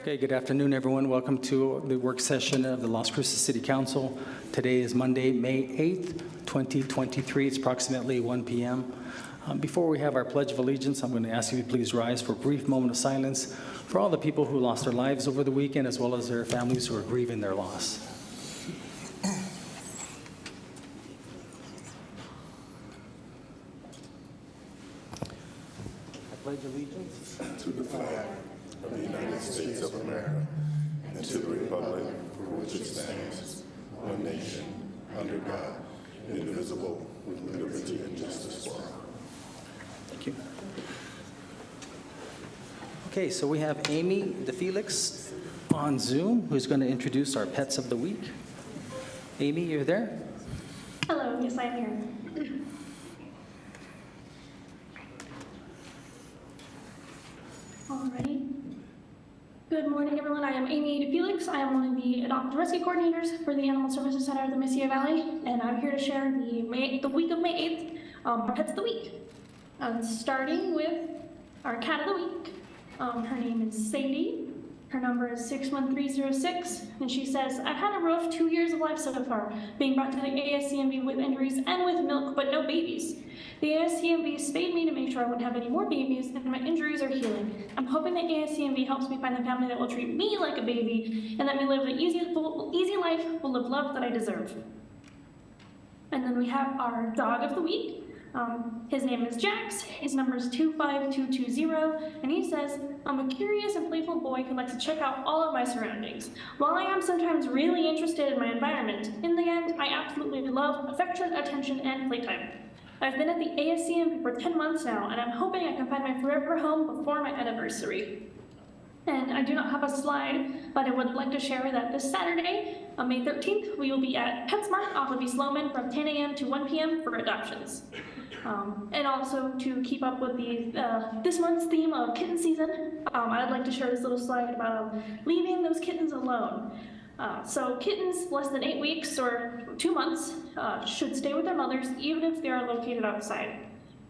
Okay, good afternoon, everyone. Welcome to the work session of the Las Cruces City Council. Today is Monday, May 8th, 2023. It's approximately 1 p.m. Before we have our Pledge of Allegiance, I'm going to ask you to please rise for a brief moment of silence for all the people who lost their lives over the weekend, as well as their families who are grieving their loss. I pledge allegiance to the flag of the United States of America and to the republic for which it stands, one nation, under God, indivisible, with liberty and justice for all. Thank you. Okay, so we have Amy DeFelix on Zoom, who's going to introduce our pets of the week. Amy, you're there? Hello, yes, I am here. Alrighty. Good morning, everyone. I am Amy DeFelix. I am one of the Adopt and Rescue Coordinators for the Animal Services Center of the Mesilla Valley, and I'm here to share the week of May 8th, our Pets of the Week. Starting with our Cat of the Week. Her name is Sadie. Her number is 61306, and she says, I've had a rough 2 years of life so far, being brought to the ASCMV with injuries and with milk, but no babies. The ASCMV spayed me to make sure I wouldn't have any more babies, and my injuries are healing. I'm hoping that ASCMV helps me find a family that will treat me like a baby, and let me live the easy life full of love that I deserve. And then we have our Dog of the Week. His name is Jax, his number is 25220, and he says, I'm a curious and playful boy who likes to check out all of my surroundings. While I am sometimes really interested in my environment, in the end, I absolutely love affection, attention, and playtime. I've been at the ASCM for 10 months now, and I'm hoping I can find my forever home before my anniversary. And I do not have a slide, but I would like to share that this Saturday, on May 13th, we will be at PetSmart off of East Lowman from 10 a.m. to 1 p.m. for adoptions. And also to keep up with the this month's theme of kitten season, I'd like to share this little slide about leaving those kittens alone. So kittens less than 8 weeks or 2 months should stay with their mothers even if they are located outside.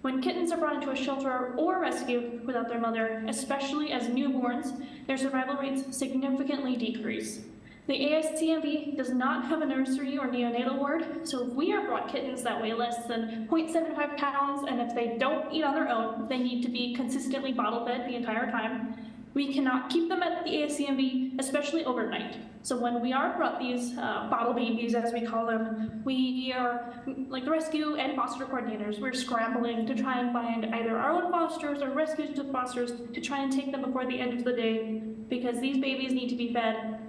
When kittens are brought into a shelter or rescued without their mother, especially as newborns, their survival rates significantly decrease. The ASCMV does not have a nursery or neonatal ward, so if we are brought kittens that weigh less than 0.75 pounds, and if they don't eat on their own, they need to be consistently bottle fed the entire time. We cannot keep them at the ASCMV, especially overnight. So when we are brought these bottle babies, as we call them, we are, like the rescue and foster coordinators, we're scrambling to try and find either our own fosters or rescues to fosters to try and take them before the end of the day, because these babies need to be fed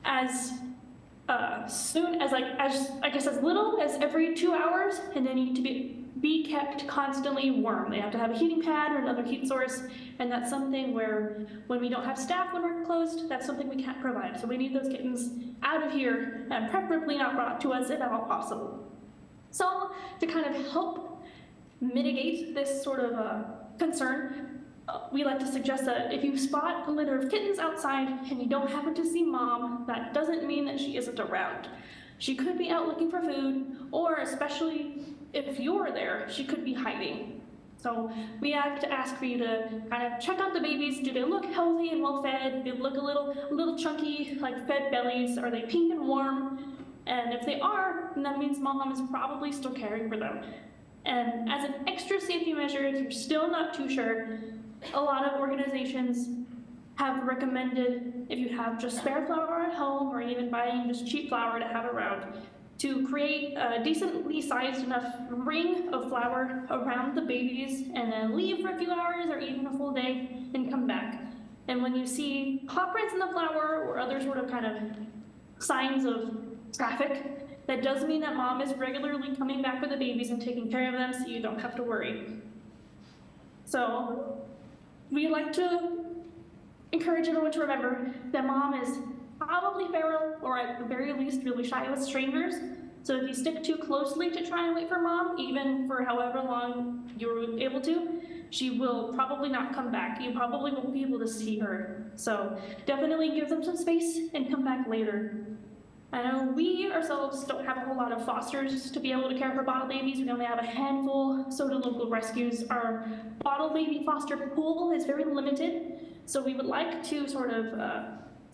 as soon as, I guess as little as every 2 hours, and they need to be kept constantly warm. They have to have a heating pad or another heat source, and that's something where when we don't have staff when we're closed, that's something we can't provide. So we need those kittens out of here and preferably not brought to us if at all possible. So to kind of help mitigate this sort of concern, we like to suggest that if you spot a litter of kittens outside and you don't happen to see mom, that doesn't mean that she isn't around. She could be out looking for food, or especially if you're there, she could be hiding. So we have to ask for you to kind of check out the babies. Do they look healthy and well fed? Do they look a little chunky, like fed bellies? Are they pink and warm? And if they are, then that means mom is probably still caring for them. And as an extra safety measure, if you're still not too sure, a lot of organizations have recommended, if you have just spare flour at home or even buying just cheap flour to have around, to create a decently sized enough ring of flour around the babies and then leave for a few hours or even a full day and come back. And when you see paw prints in the flour or other sort of kind of signs of traffic, that does mean that mom is regularly coming back for the babies and taking care of them, so you don't have to worry. So we like to encourage everyone to remember that mom is probably feral, or at the very least really shy with strangers. So if you stick too closely to try and wait for mom, even for however long you're able to, she will probably not come back. You probably won't be able to see her. So definitely give them some space and come back later. I know we ourselves don't have a whole lot of fosters to be able to care for bottle babies. We only have a handful, so do local rescues. Our bottle baby foster pool is very limited, so we would like to sort of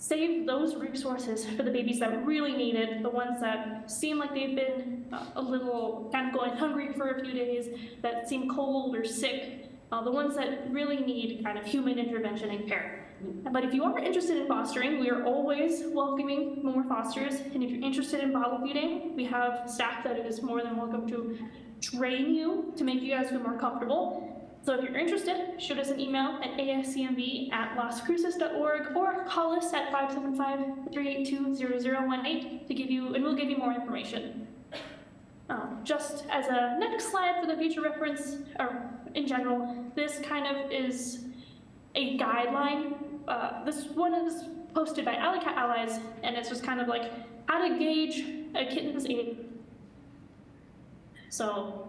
save those resources for the babies that really need it, the ones that seem like they've been a little kind of going hungry for a few days, that seem cold or sick, the ones that really need kind of human intervention and care. But if you are interested in fostering, we are always welcoming more fosters. And if you're interested in bottle feeding, we have staff that is more than welcome to train you to make you guys feel more comfortable. So if you're interested, shoot us an email at ascmb@loscruces.org or call us at 575-382-0018 to and we'll give you more information. Just as a next slide for the future reference, or in general, this kind of is a guideline. This one is posted by Alley Cat Allies, and it's just kind of like how to gauge a kitten's age. So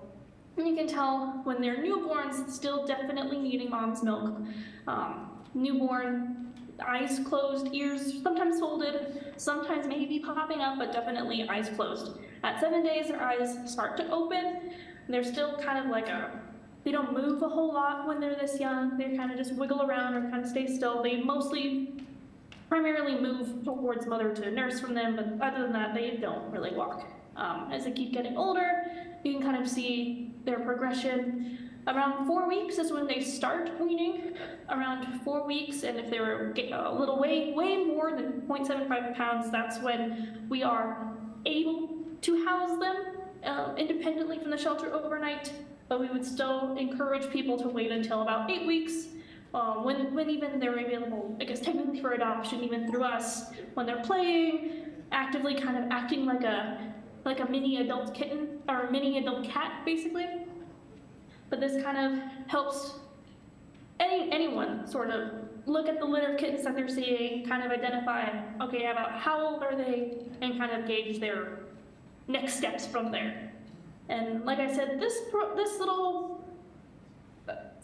you can tell when they're newborns, still definitely needing mom's milk. Newborn, eyes closed, ears sometimes folded, sometimes maybe popping up, but definitely eyes closed. At 7 days, their eyes start to open. They're still kind of like they don't move a whole lot when they're this young. They kind of just wiggle around or kind of stay still. They primarily move towards mother to nurse from them, but other than that, they don't really walk. As they keep getting older, you can kind of see their progression. Around 4 weeks is when they start weaning, around 4 weeks, and if they were a little way more than 0.75 pounds, that's when we are able to house them independently from the shelter overnight, but we would still encourage people to wait until about 8 weeks, when even they're available, I guess technically for adoption, even through us, when they're playing, actively kind of acting like a mini adult kitten, or a mini adult cat, basically. But this kind of helps anyone sort of look at the litter of kittens that they're seeing, kind of identify, okay, about how old are they, and kind of gauge their next steps from there. And like I said, this little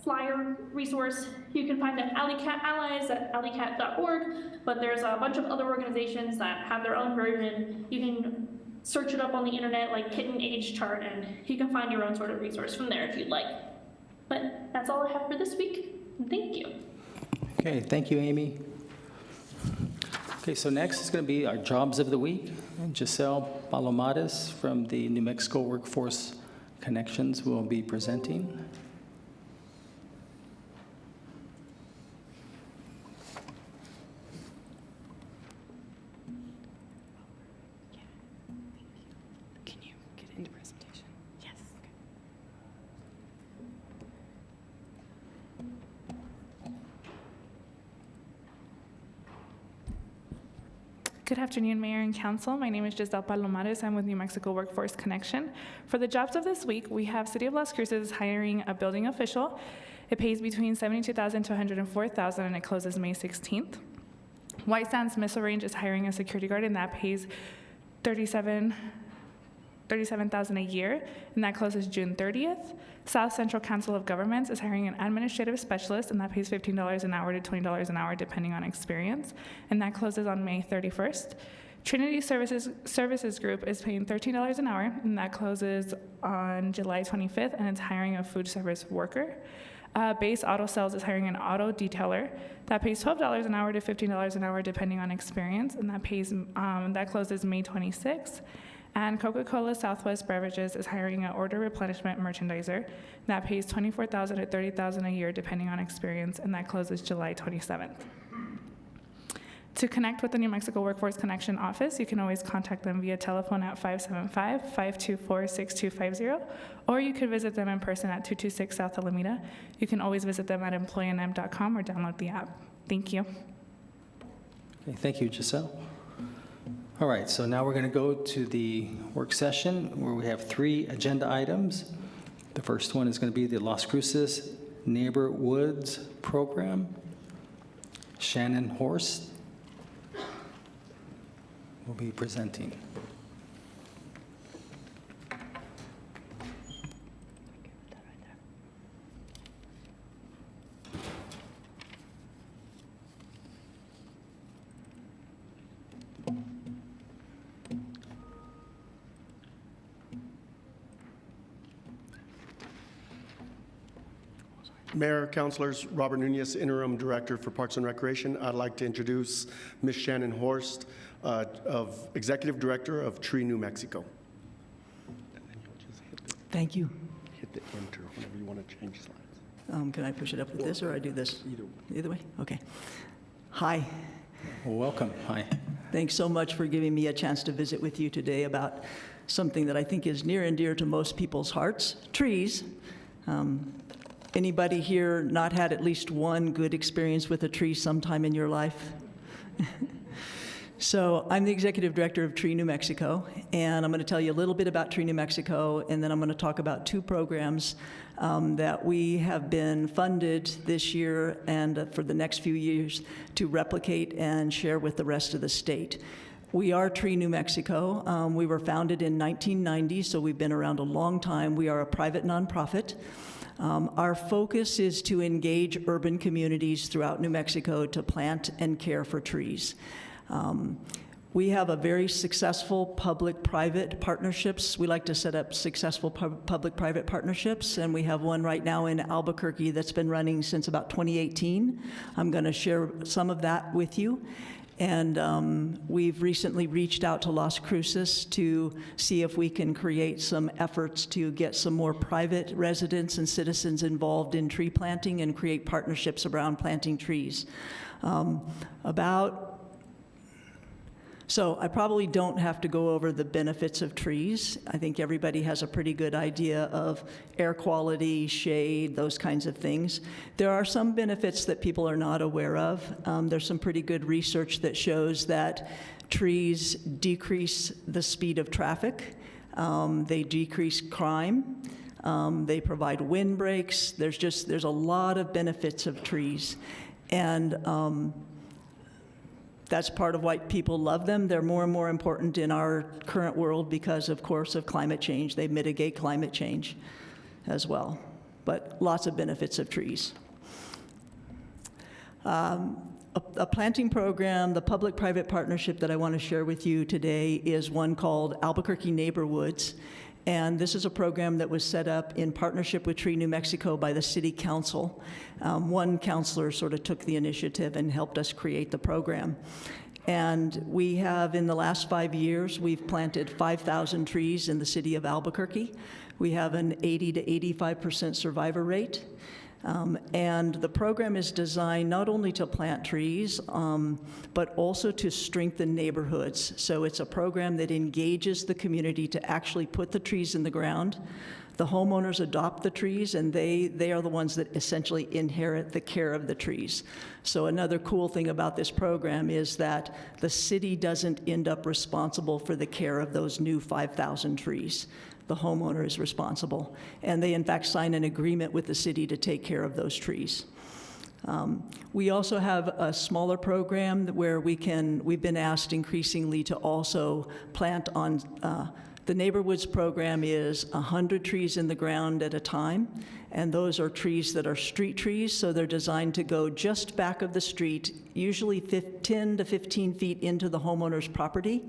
flyer resource you can find at Alley Cat Allies at alleycat.org, but there's a bunch of other organizations that have their own version. You can search it up on the internet, like kitten age chart, and you can find your own sort of resource from there if you'd like. But that's all I have for this week, and thank you. Okay, thank you, Amy. Okay, so next is going to be our Jobs of the Week. And Giselle Palomares from the New Mexico Workforce Connections will be presenting. Can you get into presentation? Yes. Good afternoon, Mayor and Council. My name is Giselle Palomares. I'm with New Mexico Workforce Connection. For the jobs of this week, we have City of Las Cruces hiring a building official. It pays between $72,000 to $104,000, and it closes May 16th. White Sands Missile Range is hiring a security guard, and that pays $37,000 a year, and that closes June 30th. South Central Council of Governments is hiring an administrative specialist, and that pays $15 an hour to $20 an hour, depending on experience, and that closes on May 31st. Trinity Services Group is paying $13 an hour, and that closes on July 25th, and it's hiring a food service worker. Base Auto Sales is hiring an auto detailer. That pays $12 an hour to $15 an hour, depending on experience, and that closes May 26th. And Coca-Cola Southwest Beverages is hiring an order replenishment merchandiser. That pays $24,000 to $30,000 a year, depending on experience, and that closes July 27th. To connect with the New Mexico Workforce Connection office, you can always contact them via telephone at 575-524-6250, or you could visit them in person at 226 South Alameda. You can always visit them at employeenm.com or download the app. Thank you. Okay, thank you, Giselle. All right, so now we're going to go to the work session where we have 3 agenda items. The first one is going to be the Las Cruces Neighbor Woods Program. Shannon Horst will be presenting. Mayor, councilors, Robert Nunez, Interim Director for Parks and Recreation. I'd like to introduce Ms. Shannon Horst, Executive Director of Tree New Mexico. Thank you. Hit the enter whenever you want to change slides. Can I push it up with this, or I do this? Either way? Okay. Hi. Welcome. Hi. Thanks so much for giving me a chance to visit with you today about something that I think is near and dear to most people's hearts, trees. Anybody here not had at least one good experience with a tree sometime in your life? So I'm the Executive Director of Tree New Mexico, and I'm going to tell you a little bit about Tree New Mexico, and then I'm going to talk about two programs that we have been funded this year and for the next few years to replicate and share with the rest of the state. We are Tree New Mexico. We were founded in 1990, so we've been around a long time. We are a private nonprofit. Our focus is to engage urban communities throughout New Mexico to plant and care for trees. We have a very successful public-private partnerships. We like to set up successful public-private partnerships, and we have one right now in Albuquerque that's been running since about 2018. I'm going to share some of that with you. And we've recently reached out to Las Cruces to see if we can create some efforts to get some more private residents and citizens involved in tree planting and create partnerships around planting trees. So I probably don't have to go over the benefits of trees. I think everybody has a pretty good idea of air quality, shade, those kinds of things. There are some benefits that people are not aware of. There's some pretty good research that shows that trees decrease the speed of traffic. They decrease crime. They provide windbreaks. There's a lot of benefits of trees. And that's part of why people love them. They're more and more important in our current world because, of course, of climate change. They mitigate climate change as well. But lots of benefits of trees. A planting program, the public-private partnership that I want to share with you today is one called Albuquerque Neighborhoods. And this is a program that was set up in partnership with Tree New Mexico by the City Council. One counselor sort of took the initiative and helped us create the program. And we have, in the last 5 years, we've planted 5,000 trees in the city of Albuquerque. We have an 80 to 85% survivor rate. And the program is designed not only to plant trees, but also to strengthen neighborhoods. So it's a program that engages the community to actually put the trees in the ground. The homeowners adopt the trees, and they are the ones that essentially inherit the care of the trees. So another cool thing about this program is that the city doesn't end up responsible for the care of those new 5,000 trees. The homeowner is responsible. And they, in fact, sign an agreement with the city to take care of those trees. We also have a smaller program where we've been asked increasingly to also plant on, the Neighborhoods program is 100 trees in the ground at a time. And those are trees that are street trees, so they're designed to go just back of the street, usually 10 to 15 feet into the homeowner's property,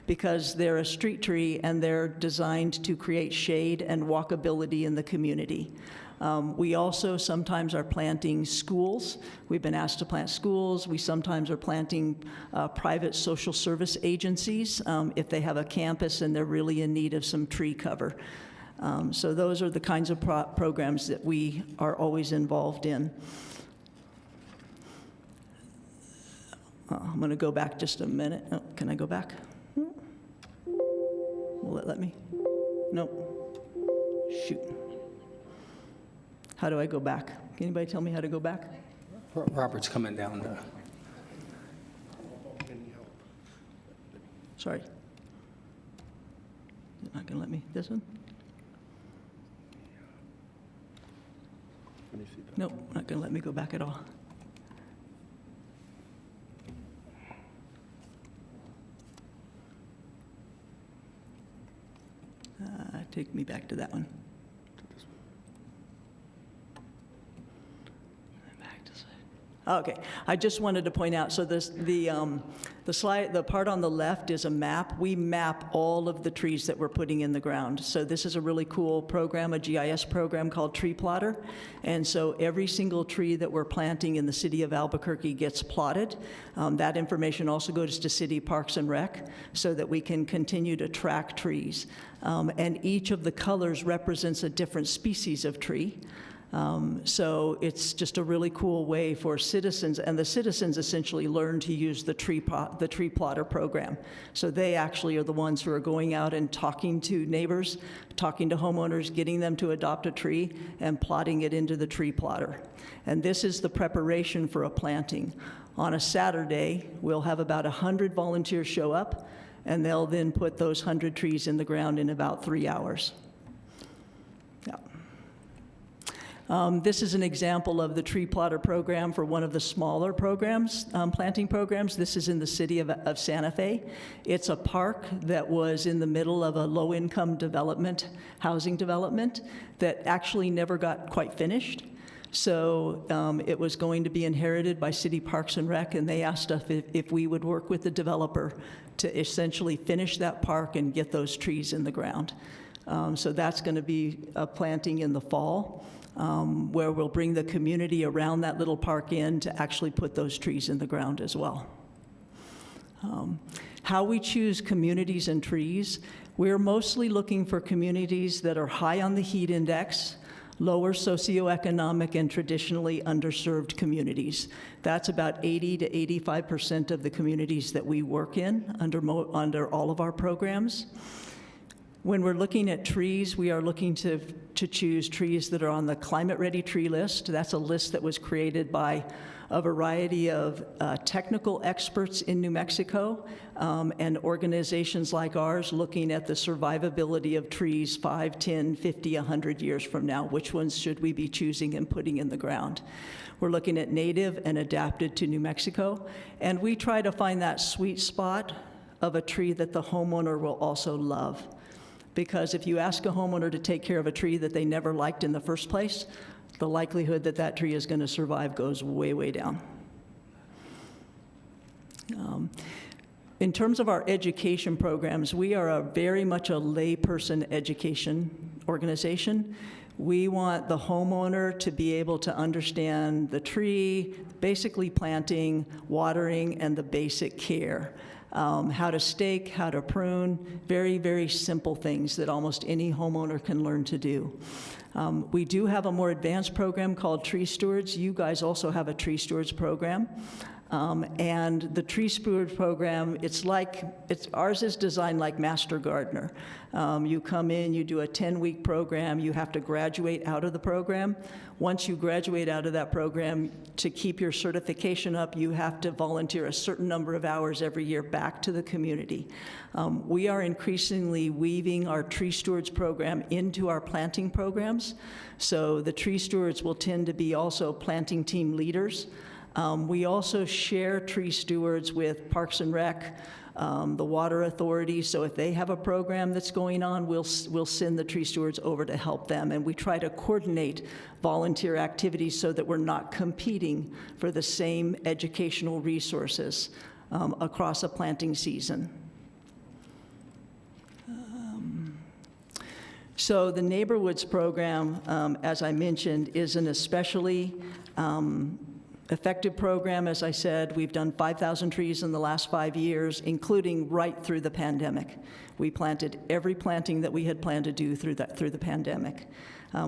because they're a street tree and they're designed to create shade and walkability in the community. We also sometimes are planting schools. We've been asked to plant schools. We sometimes are planting private social service agencies if they have a campus and they're really in need of some tree cover. So those are the kinds of programs that we are always involved in. I'm going to go back just a minute. Oh, can I go back? Will it let me? Nope. Shoot. How do I go back? Can anybody tell me how to go back? Robert's coming down. Sorry. You're not going to let me? This one? Nope, not going to let me go back at all. Take me back to that one. Okay, I just wanted to point out, so the The part on the left is a map. We map all of the trees that we're putting in the ground. So this is a really cool program, a GIS program called Tree Plotter. And so every single tree that we're planting in the city of Albuquerque gets plotted. That information also goes to City Parks and Rec so that we can continue to track trees. And each of the colors represents a different species of tree. So it's just a really cool way for citizens, and the citizens essentially learn to use the tree plotter program. So they actually are the ones who are going out and talking to neighbors, talking to homeowners, getting them to adopt a tree, and plotting it into the tree plotter. And this is the preparation for a planting. On a Saturday, we'll have about 100 volunteers show up, and they'll then put those 100 trees in the ground in about 3 hours. Yeah. This is an example of the tree plotter program for one of the smaller programs, planting programs. This is in the city of Santa Fe. It's a park that was in the middle of a low-income housing development that actually never got quite finished. So it was going to be inherited by City Parks and Rec, and they asked us if we would work with the developer to essentially finish that park and get those trees in the ground. So that's going to be a planting in the fall. Where we'll bring the community around that little park in to actually put those trees in the ground as well. How we choose communities and trees, we're mostly looking for communities that are high on the heat index, lower socioeconomic and traditionally underserved communities. That's about 80 to 85% of the communities that we work in under all of our programs. When we're looking at trees, we are looking to choose trees that are on the climate-ready tree list. That's a list that was created by a variety of technical experts in New Mexico and organizations like ours looking at the survivability of trees 5, 10, 50, 100 years from now. Which ones should we be choosing and putting in the ground? We're looking at native and adapted to New Mexico, and we try to find that sweet spot of a tree that the homeowner will also love. Because if you ask a homeowner to take care of a tree that they never liked in the first place, the likelihood that that tree is going to survive goes way, way down. In terms of our education programs, we are very much a layperson education organization. We want the homeowner to be able to understand the tree, basically planting, watering, and the basic care. How to stake, how to prune, very, very simple things that almost any homeowner can learn to do. We do have a more advanced program called Tree Stewards. You guys also have a Tree Stewards program. And the Tree Stewards program, ours is designed like Master Gardener. You come in, you do a 10-week program, you have to graduate out of the program. Once you graduate out of that program, to keep your certification up, you have to volunteer a certain number of hours every year back to the community. We are increasingly weaving our Tree Stewards program into our planting programs. So the Tree Stewards will tend to be also planting team leaders. We also share tree stewards with Parks and Rec, the Water Authority, so if they have a program that's going on, we'll send the tree stewards over to help them, and we try to coordinate volunteer activities so that we're not competing for the same educational resources across a planting season. So the Neighborhoods program, as I mentioned, is an especially effective program. As I said, we've done 5,000 trees in the last 5 years, including right through the pandemic. We planted every planting that we had planned to do through the pandemic.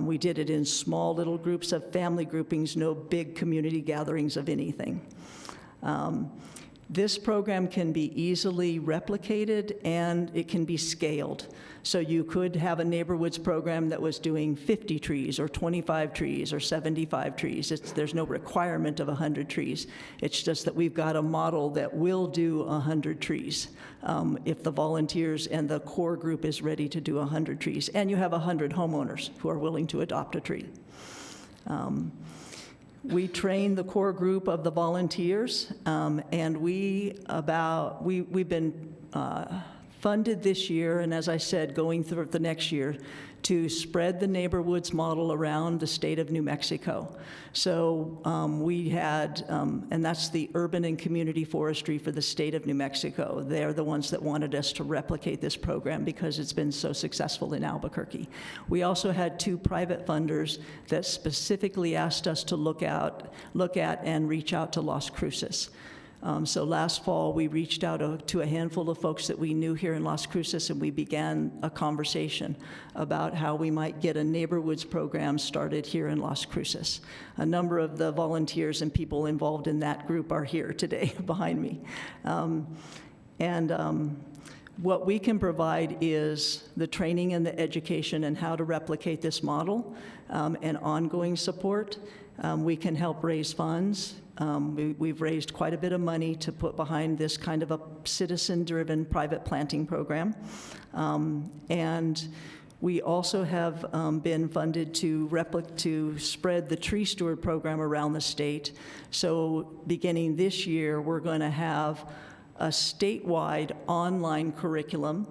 We did it in small little groups of family groupings, no big community gatherings of anything. This program can be easily replicated and it can be scaled. So you could have a Neighborhoods program that was doing 50 trees or 25 trees or 75 trees. There's no requirement of 100 trees. It's just that we've got a model that will do 100 trees if the volunteers and the core group is ready to do 100 trees. And you have 100 homeowners who are willing to adopt a tree. We train the core group of the volunteers, and we've been funded this year, and as I said, going through the next year, to spread the neighborhoods model around the state of New Mexico. So we had, and that's the urban and community forestry for the state of New Mexico. They're the ones that wanted us to replicate this program because it's been so successful in Albuquerque. We also had 2 private funders that specifically asked us to look at and reach out to Las Cruces. So last fall, we reached out to a handful of folks that we knew here in Las Cruces, and we began a conversation about how we might get a neighborhoods program started here in Las Cruces. A number of the volunteers and people involved in that group are here today behind me. What we can provide is the training and the education and how to replicate this model, and ongoing support. We can help raise funds. We've raised quite a bit of money to put behind this kind of a citizen-driven private planting program. And we also have been funded to spread the tree steward program around the state. So beginning this year, we're going to have a statewide online curriculum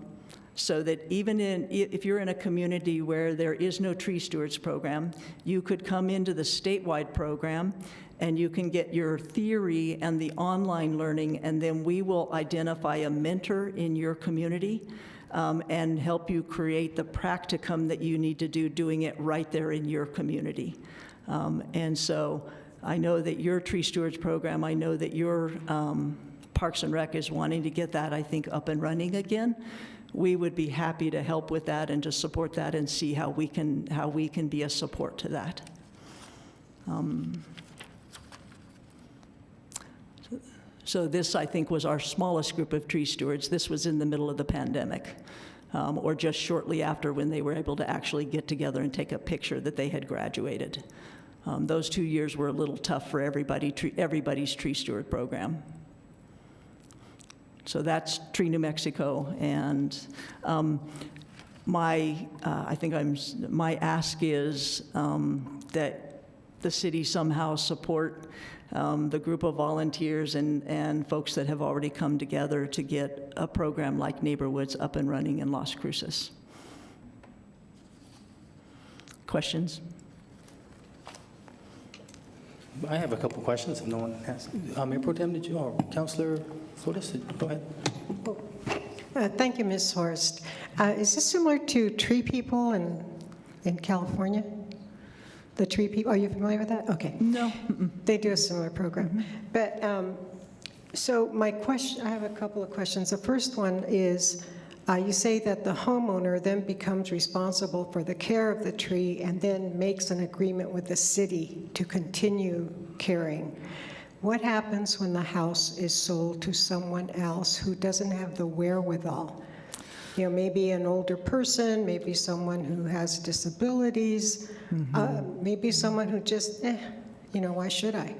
so that even if you're in a community where there is no tree stewards program, you could come into the statewide program and you can get your theory and the online learning, and then we will identify a mentor in your community and help you create the practicum that you need to do, doing it right there in your community. And so I know that your tree stewards program, I know that your Parks and Rec is wanting to get that, I think, up and running again. We would be happy to help with that and to support that and see how we can be a support to that. So this, I think, was our smallest group of tree stewards. This was in the middle of the pandemic, or just shortly after, when they were able to actually get together and take a picture that they had graduated. Those 2 years were a little tough for everybody's tree steward program. So that's Tree New Mexico, and my ask is that the city somehow support the group of volunteers and folks that have already come together to get a program like Neighborhoods up and running in Las Cruces. Questions? I have a couple questions if no one has. Mayor Pro Tem, did you, or Councilor Flores, go ahead. Thank you, Ms. Horst. Is this similar to Tree People in California? The Tree People, are you familiar with that? Okay. No. They do a similar program. But, so my question, I have a couple of questions. The first one is, you say that the homeowner then becomes responsible for the care of the tree and then makes an agreement with the city to continue caring. What happens when the house is sold to someone else who doesn't have the wherewithal? You know, maybe an older person, maybe someone who has disabilities, maybe someone who just, you know, why should I?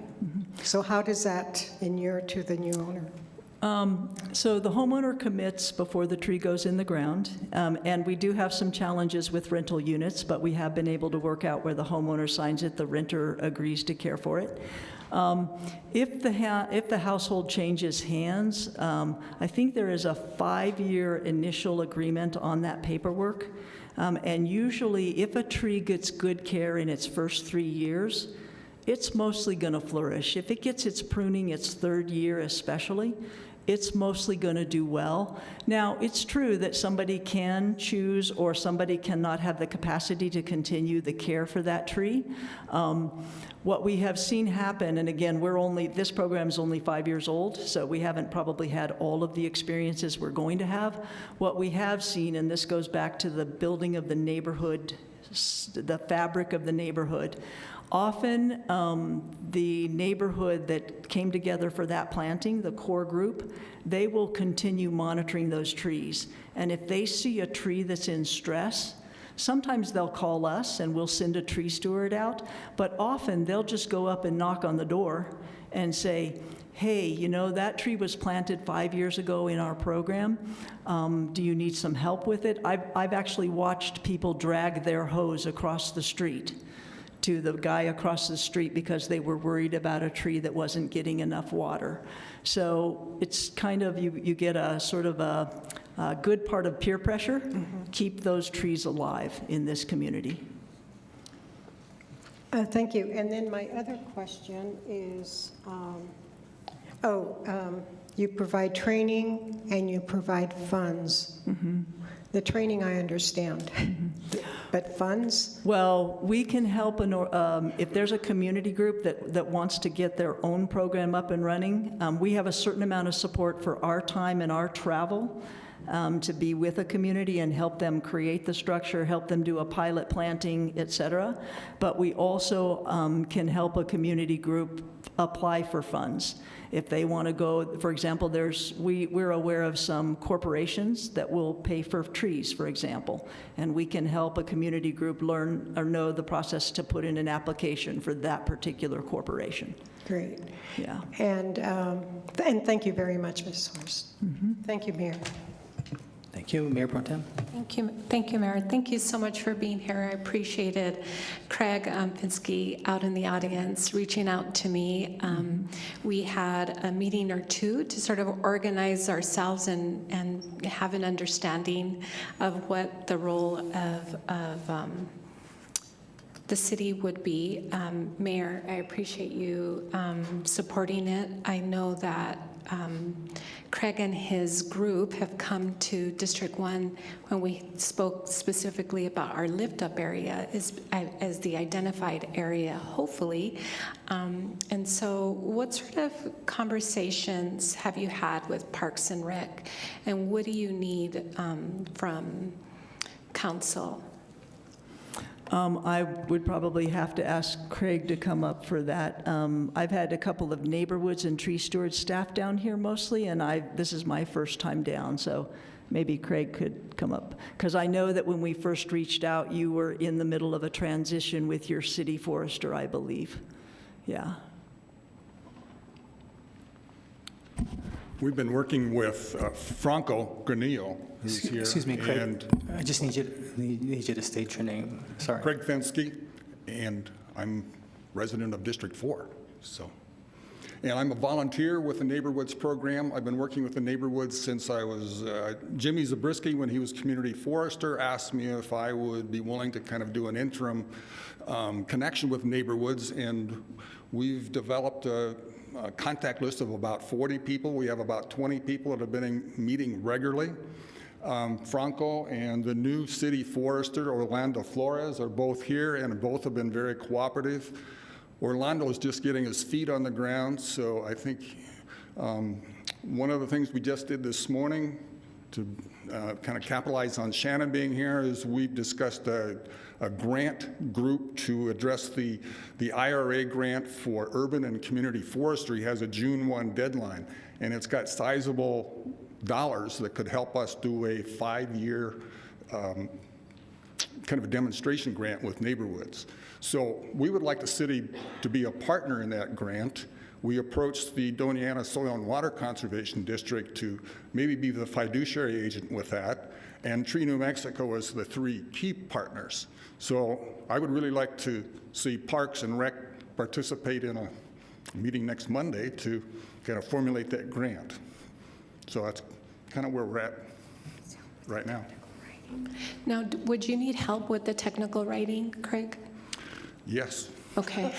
So how does that inure to the new owner? So the homeowner commits before the tree goes in the ground, and we do have some challenges with rental units, but we have been able to work out where the homeowner signs it, the renter agrees to care for it. If the household changes hands, I think there is a 5-year initial agreement on that paperwork, and usually if a tree gets good care in its first 3 years, it's mostly going to flourish. If it gets its pruning its 3rd year especially, it's mostly going to do well. Now, it's true that somebody can choose or somebody cannot have the capacity to continue the care for that tree. What we have seen happen, and again, this program is only 5 years old, so we haven't probably had all of the experiences we're going to have. What we have seen, and this goes back to the building of the neighborhood, the fabric of the neighborhood, often the neighborhood that came together for that planting, the core group, they will continue monitoring those trees. And if they see a tree that's in stress, sometimes they'll call us and we'll send a tree steward out, but often they'll just go up and knock on the door and say, hey, you know, that tree was planted 5 years ago in our program. Do you need some help with it? I've actually watched people drag their hose across the street to the guy across the street because they were worried about a tree that wasn't getting enough water. So it's kind of, you get a sort of good part of peer pressure, keep those trees alive in this community. Thank you. And then my other question is, you provide training and you provide funds. The training I understand, but funds? Well, we can help, if there's a community group that wants to get their own program up and running, we have a certain amount of support for our time and our travel to be with a community and help them create the structure, help them do a pilot planting, et cetera. But we also can help a community group apply for funds. If they want to go, for example, we're aware of some corporations that will pay for trees, for example, and we can help a community group learn or know the process to put in an application for that particular corporation. Great. Yeah. And thank you very much, Ms. Horst. Thank you, Mayor. Thank you. Mayor Pro Tem. Thank you, Mayor. Thank you so much for being here. I appreciated Craig Pinsky out in the audience reaching out to me. We had a meeting or two to sort of organize ourselves and have an understanding of what the role of the city would be. Mayor, I appreciate you supporting it. I know that Craig and his group have come to District 1 when we spoke specifically about our lift-up area as the identified area, hopefully. And so what sort of conversations have you had with Parks and Rec, and what do you need from council? I would probably have to ask Craig to come up for that. I've had a couple of neighborhoods and tree steward staff down here mostly, and this is my first time down, so maybe Craig could come up. Because I know that when we first reached out, you were in the middle of a transition with your city forester, I believe. Yeah. We've been working with Franco Granillo, who's here. Excuse me, Craig. And I just need you to state your name. Sorry. Craig Fensky, and I'm resident of District 4. And I'm a volunteer with the Neighborhoods program. I've been working with the Neighborhoods since I was, Jimmy Zabriskie, when he was community forester, asked me if I would be willing to kind of do an interim connection with Neighborhoods, and we've developed a contact list of about 40 people. We have about 20 people that have been meeting regularly. Franco and the new city forester, Orlando Flores, are both here, and both have been very cooperative. Orlando is just getting his feet on the ground, so I think one of the things we just did this morning to kind of capitalize on Shannon being here is we've discussed a grant group to address the IRA grant for urban and community forestry. Has a June 1 deadline, and it's got sizable dollars that could help us do a 5-year kind of a demonstration grant with Neighborhoods. So we would like the city to be a partner in that grant. We approached the Doniana Soil and Water Conservation District to maybe be the fiduciary agent with that, and Tree New Mexico as the 3 key partners. So I would really like to see Parks and Rec participate in a meeting next Monday to kind of formulate that grant. So that's kind of where we're at right now. Now, would you need help with the technical writing, Craig? Yes. Okay.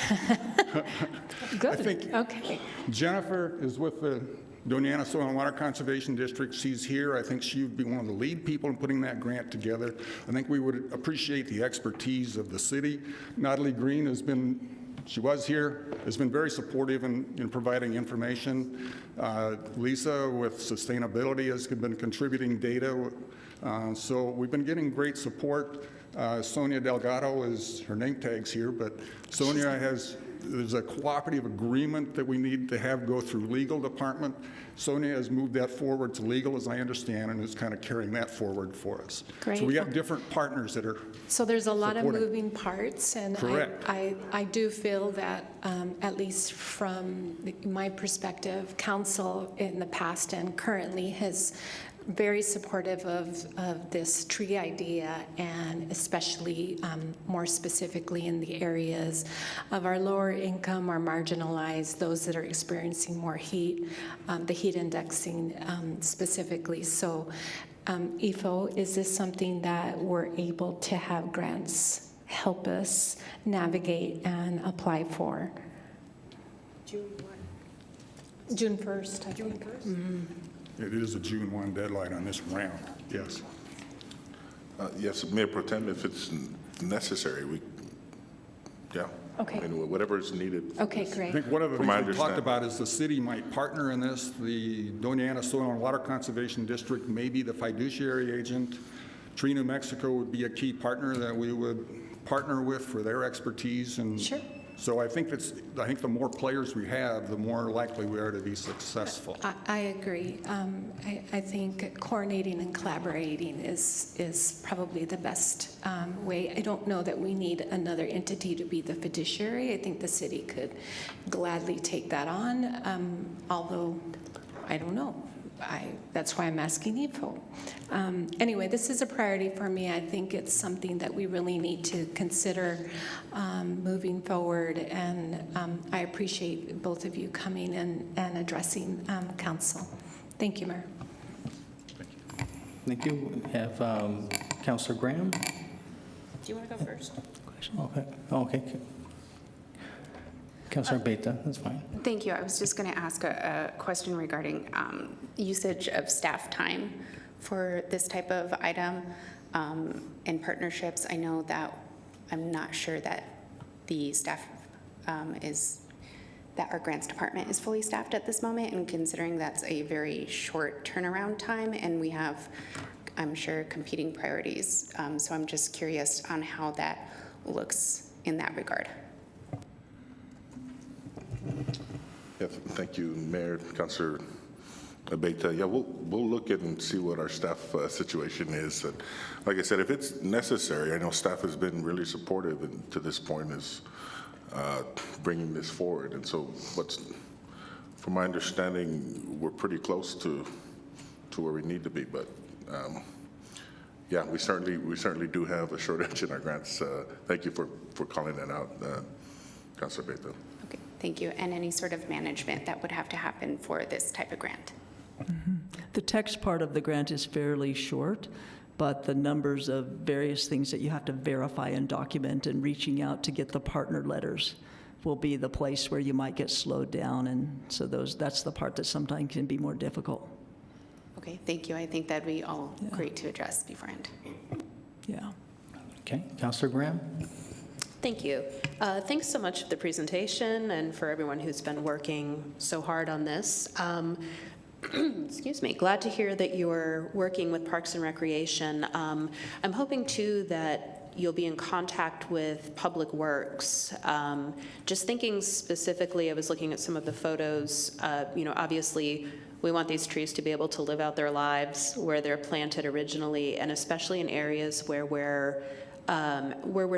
Good. I think okay. Jennifer is with the Doniana Soil and Water Conservation District. She's here. I think she would be one of the lead people in putting that grant together. I think we would appreciate the expertise of the city. Natalie Green has been, she was here, has been very supportive in providing information. Lisa with sustainability has been contributing data. So we've been getting great support. Sonia Delgado is, her name tag's here, but Sonia there's a cooperative agreement that we need to have go through legal department. Sonia has moved that forward to legal, as I understand, and is kind of carrying that forward for us. Great. So we have different partners that are So there's a lot supporting. of moving parts, and Correct. I do feel that, at least from my perspective, council in the past and currently has very supportive of this tree idea, and especially more specifically in the areas of our lower income or marginalized, those that are experiencing more heat, the heat indexing specifically. So IFO, is this something that we're able to have grants help us navigate and apply for? June 1st, I think. It is a June 1 deadline on this round, yes. Yes, Mayor Pro Tem, if it's necessary, yeah. Okay. I mean, whatever is needed. Okay, I great. think one of the From my things we talked understanding. about is the city might partner in this. The Doña Ana Soil and Water Conservation District may be the fiduciary agent. Tree, New Mexico would be a key partner that we would partner with for their expertise. And Sure. so I think the more players we have, the more likely we are to be successful. I agree. I think coordinating and collaborating is probably the best way. I don't know that we need another entity to be the fiduciary. I think the city could gladly take that on, although I don't know. That's why I'm asking IFO. Anyway, this is a priority for me. I think it's something that we really need to consider moving forward, and I appreciate both of you coming and addressing council. Thank you, Mayor. Thank you. We have Councilor Graham. Do you want to go first? Okay. Councilor Beta, that's fine. Thank you. I was just going to ask a question regarding usage of staff time for this type of item and partnerships. I know that I'm not sure that the staff that our grants department is fully staffed at this moment, and considering that's a very short turnaround time, and we have, I'm sure, competing priorities. So I'm just curious on how that looks in that regard. Yeah, thank you, Mayor, Councilor Abeta. Yeah, we'll look at and see what our staff situation is. And like I said, if it's necessary, I know staff has been really supportive and to this point is bringing this forward. And so from my understanding, we're pretty close to where we need to be. But yeah, we certainly do have a shortage in our grants. Thank you for calling that out, Councilor Abeta. Okay, thank you. And any sort of management that would have to happen for this type of grant? Mm-hmm. The text part of the grant is fairly short, but the numbers of various things that you have to verify and document and reaching out to get the partner letters will be the place where you might get slowed down. And so that's the part that sometimes can be more difficult. Okay, thank you. I think that'd be all great to address beforehand. Yeah. Okay, Councilor Graham. Thank you. Thanks so much for the presentation and for everyone who's been working so hard on this. Excuse me. Glad to hear that you're working with Parks and Recreation. I'm hoping, too, that you'll be in contact with Public Works. Just thinking specifically, I was looking at some of the photos. Obviously, we want these trees to be able to live out their lives where they're planted originally, and especially in areas where we're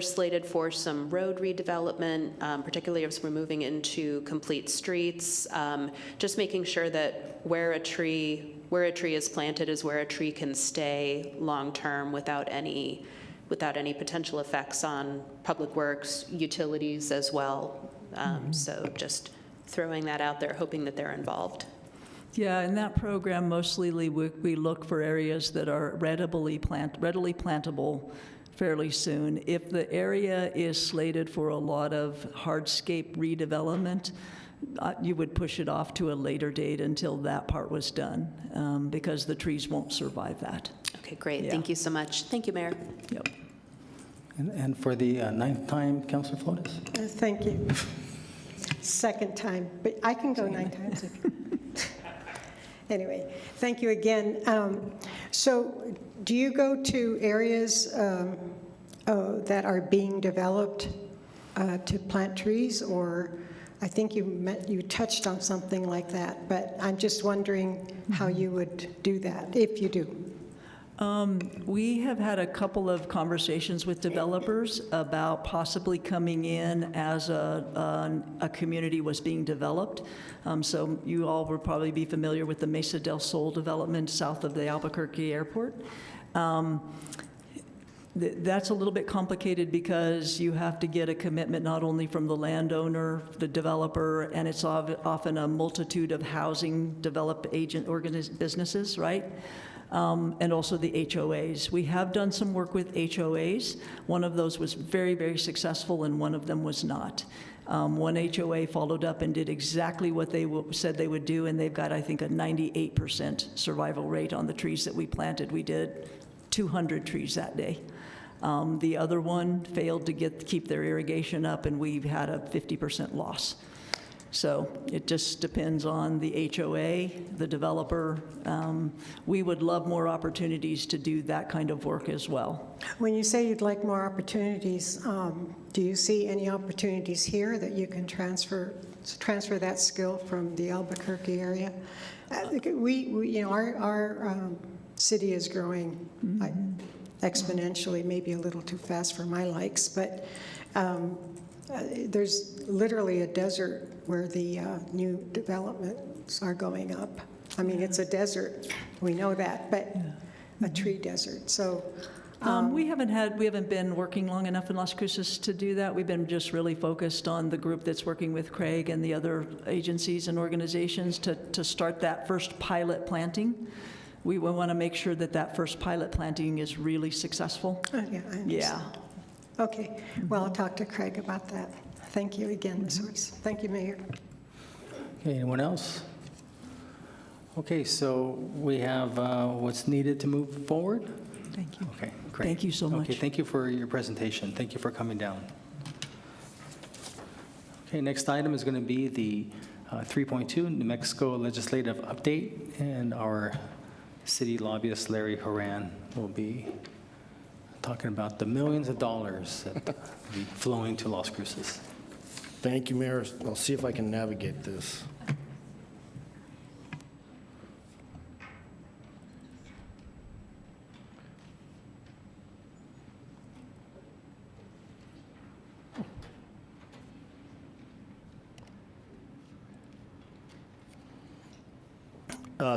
slated for some road redevelopment, particularly as we're moving into complete streets. Just making sure that where a tree is planted is where a tree can stay long-term without any potential effects on public works, utilities as well. So just throwing that out there, hoping that they're involved. Yeah, in that program, mostly we look for areas that are readily plantable fairly soon. If the area is slated for a lot of hardscape redevelopment, you would push it off to a later date until that part was done, because the trees won't survive that. Okay, great. Yeah. Thank you so much. Thank you, Mayor. Yep. And for the ninth time, Councilor Flores. Thank you. Second time, but I can go 9 times if you. Anyway, thank you again. So do you go to areas that are being developed to plant trees, or I think you touched on something like that, but I'm just wondering how you would do that, if you do. We have had a couple of conversations with developers about possibly coming in as a community was being developed. So you all will probably be familiar with the Mesa del Sol development south of the Albuquerque airport. That's a little bit complicated because you have to get a commitment not only from the landowner, the developer, and it's often a multitude of housing developed agent businesses, right? and also the HOAs. We have done some work with HOAs. One of those was very, very successful, and one of them was not. One HOA followed up and did exactly what they said they would do, and they've got, I think, a 98% survival rate on the trees that we planted. We did 200 trees that day. The other one failed to keep their irrigation up, and we've had a 50% loss. So it just depends on the HOA, the developer. We would love more opportunities to do that kind of work as well. When you say you'd like more opportunities, do you see any opportunities here that you can transfer that skill from the Albuquerque area? Our city is growing exponentially, maybe a little too fast for my likes, but there's literally a desert where the new developments are going up. I mean, it's a desert, we know that, but a tree desert. So we haven't been working long enough in Las Cruces to do that. We've been just really focused on the group that's working with Craig and the other agencies and organizations to start that first pilot planting. We want to make sure that first pilot planting is really successful. yeah, I understand. Yeah. Okay, well, I'll talk to Craig about that. Thank you again, Ms. Hoyce. Thank you, Mayor. Okay, anyone else? Okay, so we have what's needed to move forward? Thank you. Okay, great. Thank you so much. Okay, thank you for your presentation. Thank you for coming down. Okay, next item is going to be the 3.2 New Mexico legislative update, and our city lobbyist Larry Horan will be talking about the millions of dollars that will be flowing to Las Cruces. Thank you, Mayor. I'll see if I can navigate this.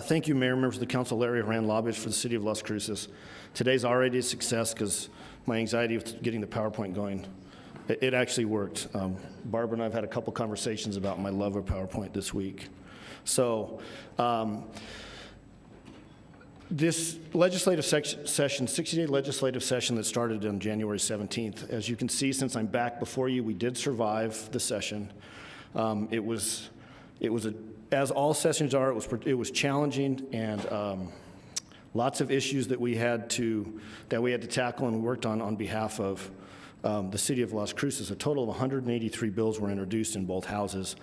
Thank you, Mayor, members of the council. Larry Horan, lobbyist for the city of Las Cruces. Today's already a success because my anxiety of getting the PowerPoint going, it actually worked. Barbara and I have had a couple conversations about my love of PowerPoint this week. So this legislative session, 60-day legislative session that started on January 17th, as you can see, since I'm back before you, we did survive the session. It was as all sessions are, it was challenging, and lots of issues that we had to tackle and worked on behalf of the city of Las Cruces. A total of 183 bills were introduced in both houses,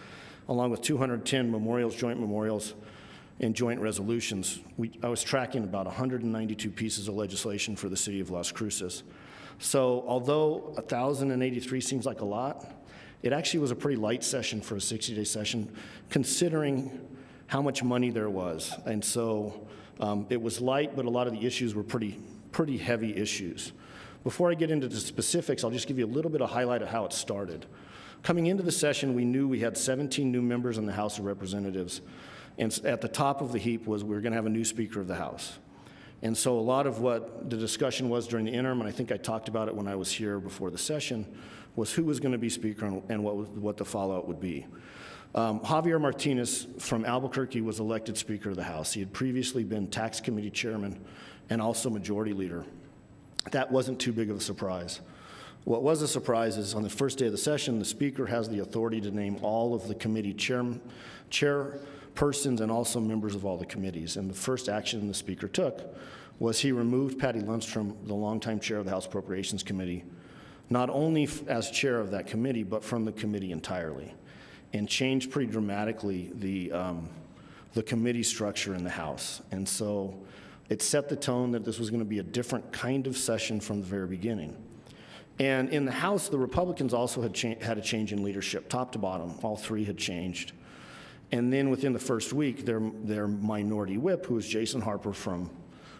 along with 210 memorials, joint memorials, and joint resolutions. I was tracking about 192 pieces of legislation for the city of Las Cruces. So although 1,083 seems like a lot, it actually was a pretty light session for a 60-day session, considering how much money there was. And so it was light, but a lot of the issues were pretty heavy issues. Before I get into the specifics, I'll just give you a little bit of highlight of how it started. Coming into the session, we knew we had 17 new members in the House of Representatives. And at the top of the heap was we were going to have a new Speaker of the House. And so a lot of what the discussion was during the interim, and I think I talked about it when I was here before the session, was who was going to be Speaker and what the fallout would be. Javier Martinez from Albuquerque was elected Speaker of the House. He had previously been Tax Committee Chairman and also Majority Leader. That wasn't too big of a surprise. What was a surprise is on the first day of the session, the Speaker has the authority to name all of the committee chairpersons and also members of all the committees. And the first action the Speaker took was he removed Patty Lundstrom, the longtime chair of the House Appropriations Committee, not only as chair of that committee, but from the committee entirely, and changed pretty dramatically the committee structure in the House. And so it set the tone that this was going to be a different kind of session from the very beginning. And in the House, the Republicans also had a change in leadership, top to bottom. All three had changed. And then within the first week, their minority whip, who is Jason Harper from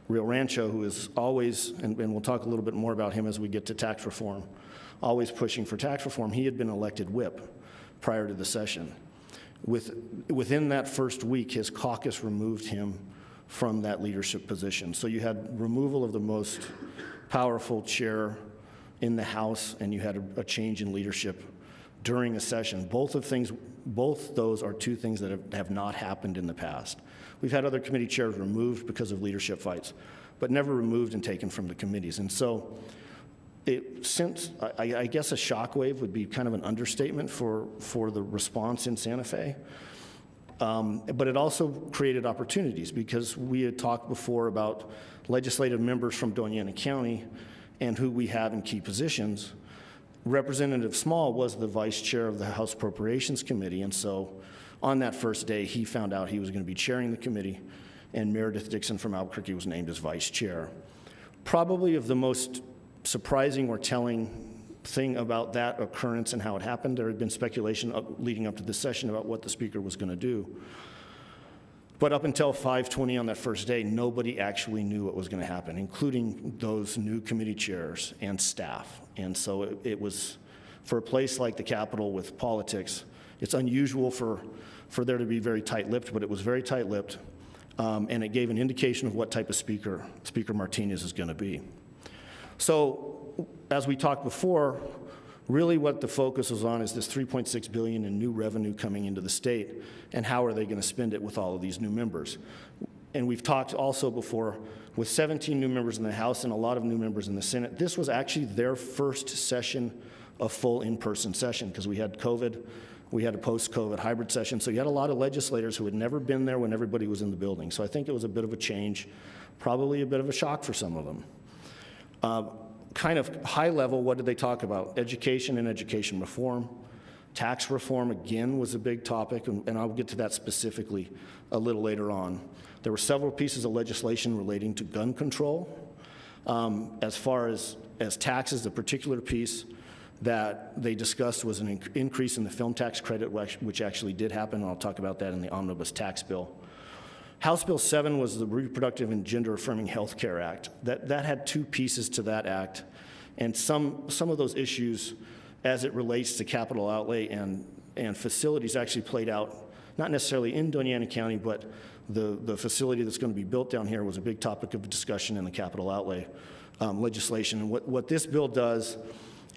Rio Rancho, who is always, and we'll talk a little bit more about him as we get to tax reform, always pushing for tax reform. He had been elected whip prior to the session. Within that first week, his caucus removed him from that leadership position. So you had removal of the most powerful chair in the House, and you had a change in leadership during a session. Both those are two things that have not happened in the past. We've had other committee chairs removed because of leadership fights, but never removed and taken from the committees. And so I guess a shockwave would be kind of an understatement for the response in Santa Fe. But it also created opportunities because we had talked before about legislative members from Doña Ana County and who we have in key positions. Representative Small was the vice chair of the House Appropriations Committee, and so on that first day, he found out he was going to be chairing the committee, and Meredith Dixon from Albuquerque was named as vice chair. Probably of the most surprising or telling thing about that occurrence and how it happened, there had been speculation leading up to this session about what the speaker was going to do. But up until 5:20 on that first day, nobody actually knew what was going to happen, including those new committee chairs and staff. And so it was, for a place like the Capitol with politics, it's unusual for there to be very tight-lipped, but it was very tight-lipped, and it gave an indication of what type of speaker Speaker Martinez is going to be. So as we talked before, really what the focus was on is this $3.6 billion in new revenue coming into the state, and how are they going to spend it with all of these new members. And we've talked also before, with 17 new members in the House and a lot of new members in the Senate, this was actually their first session of full in-person session, because we had COVID, we had a post-COVID hybrid session, so you had a lot of legislators who had never been there when everybody was in the building. So I think it was a bit of a change, probably a bit of a shock for some of them. Kind of high level, what did they talk about? Education and education reform. Tax reform, again, was a big topic, and I'll get to that specifically a little later on. There were several pieces of legislation relating to gun control. As far as taxes, the particular piece that they discussed was an increase in the film tax credit, which actually did happen, and I'll talk about that in the omnibus tax bill. House Bill 7 was the Reproductive and Gender-Affirming Health Care Act. That had two pieces to that act, and some of those issues as it relates to capital outlay and facilities actually played out, not necessarily in Doña Ana County, but the facility that's going to be built down here was a big topic of discussion in the capital outlay legislation. And what this bill does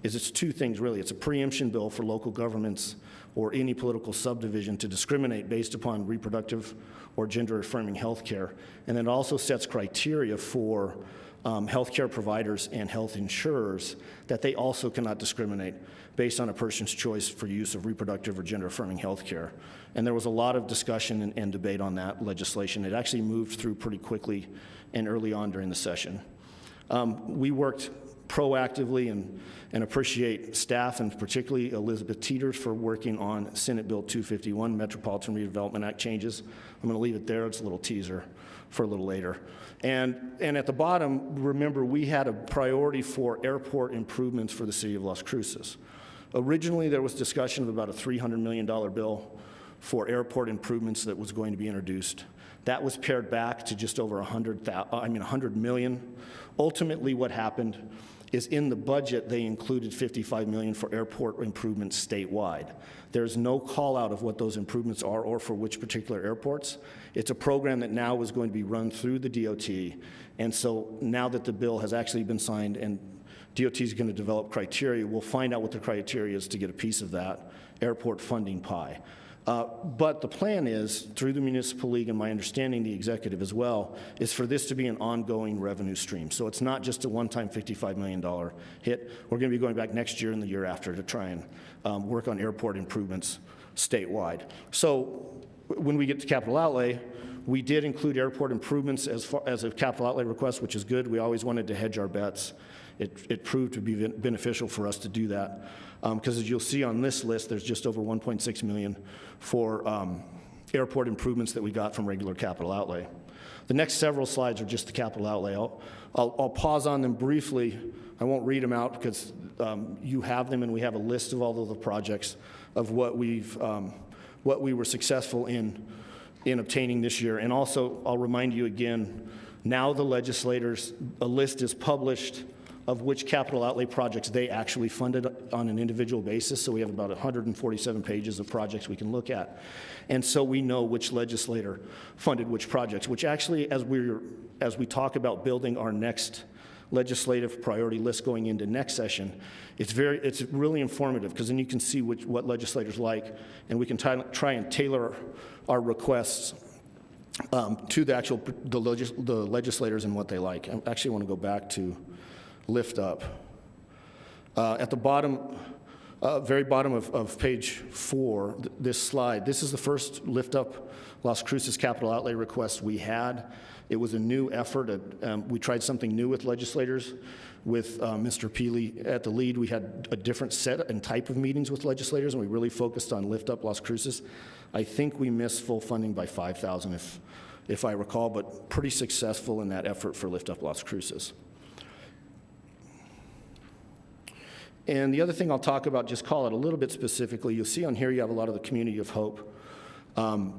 is it's two things, really. It's a preemption bill for local governments or any political subdivision to discriminate based upon reproductive or gender-affirming health care. And it also sets criteria for health care providers and health insurers that they also cannot discriminate based on a person's choice for use of reproductive or gender-affirming health care. And there was a lot of discussion and debate on that legislation. It actually moved through pretty quickly and early on during the session. We worked proactively and appreciate staff, and particularly Elizabeth Teeters, for working on Senate Bill 251, Metropolitan Redevelopment Act changes. I'm going to leave it there. It's a little teaser for a little later. And at the bottom, remember, we had a priority for airport improvements for the city of Las Cruces. Originally, there was discussion of about a $300 million bill for airport improvements that was going to be introduced. That was pared back to just over $100 million. Ultimately, what happened is in the budget, they included $55 million for airport improvements statewide. There's no call out of what those improvements are or for which particular airports. It's a program that now is going to be run through the DOT. And so now that the bill has actually been signed and DOT is going to develop criteria, we'll find out what the criteria is to get a piece of that airport funding pie. But the plan is, through the Municipal League, and my understanding, the executive as well, is for this to be an ongoing revenue stream. So it's not just a one-time $55 million hit. We're going to be going back next year and the year after to try and work on airport improvements statewide. So when we get to capital outlay, we did include airport improvements as a capital outlay request, which is good. We always wanted to hedge our bets. It proved to be beneficial for us to do that. Because as you'll see on this list, there's just over $1.6 million for airport improvements that we got from regular capital outlay. The next several slides are just the capital outlay. I'll pause on them briefly. I won't read them out because you have them, and we have a list of all of the projects of what we were successful in obtaining this year. And also, I'll remind you again, now the legislators, a list is published of which capital outlay projects they actually funded on an individual basis. So we have about 147 pages of projects we can look at. And so we know which legislator funded which projects, which actually, as we talk about building our next legislative priority list going into next session, it's really informative, because then you can see what legislators like, and we can try and tailor our requests to the legislators and what they like. I actually want to go back to Lift Up. At the bottom, very bottom of page 4, this slide, this is the first Lift Up Las Cruces capital outlay request we had. It was a new effort. We tried something new with legislators. With Mr. Peely at the lead, we had a different set and type of meetings with legislators, and we really focused on Lift Up Las Cruces. I think we missed full funding by $5,000, if I recall, but pretty successful in that effort for Lift Up Las Cruces. And the other thing I'll talk about, just call it a little bit specifically, you'll see on here you have a lot of the Community of Hope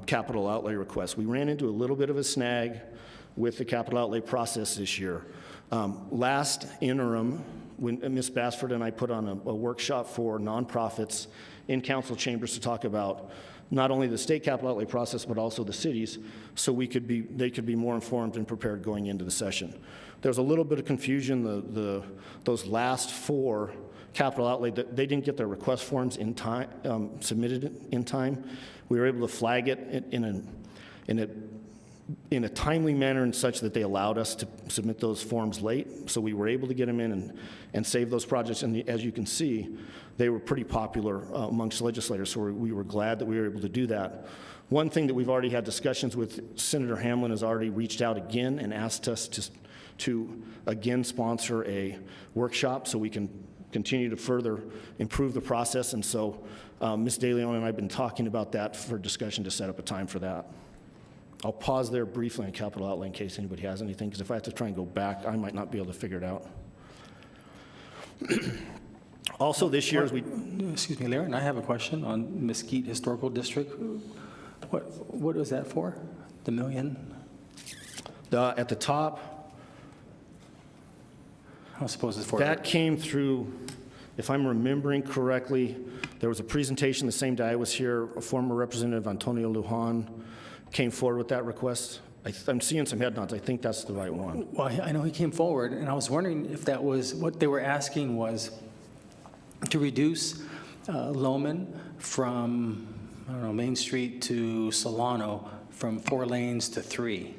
capital outlay requests. We ran into a little bit of a snag with the capital outlay process this year. Last interim, when Ms. Bassford and I put on a workshop for nonprofits in council chambers to talk about not only the state capital outlay process, but also the cities, so they could be more informed and prepared going into the session. There was a little bit of confusion. Those last 4 capital outlay, they didn't get their request forms in time, submitted in time. We were able to flag it in a timely manner and such that they allowed us to submit those forms late. So we were able to get them in and save those projects. And as you can see, they were pretty popular amongst legislators. So we were glad that we were able to do that. One thing that we've already had discussions with, Senator Hamlin has already reached out again and asked us to again sponsor a workshop so we can continue to further improve the process. And so Ms. De Leon and I have been talking about that for discussion to set up a time for that. I'll pause there briefly on capital outlay in case anybody has anything, because if I have to try and go back, I might not be able to figure it out. Also this year, as we... Excuse me, Larry, I have a question on Mesquite Historical District. What was that for? The $1 million? At the top, I suppose it's for... that came through, if I'm remembering correctly, there was a presentation the same day I was here. A former representative, Antonio Lujan, came forward with that request. I'm seeing some head nods. I think that's the right one. Well, I know he came forward, and I was wondering if that was, what they were asking was to reduce Loman from, I don't know, Main Street to Solano from 4 lanes to 3.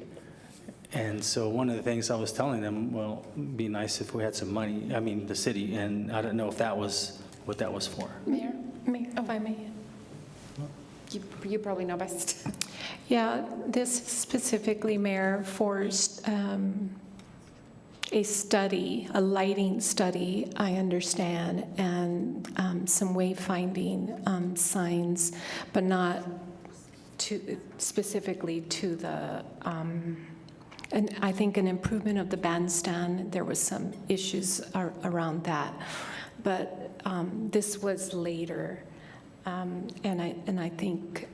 And so one of the things I was telling them, well, it'd be nice if we had some money, I mean, the city, and I don't know if that was what that was for. Mayor, if I may. You probably know best. Yeah, this is specifically, Mayor, for a study, a lighting study, I understand, and some wayfinding signs, but not specifically to the, and I think an improvement of the bandstand, there was some issues around that. But this was later, and I think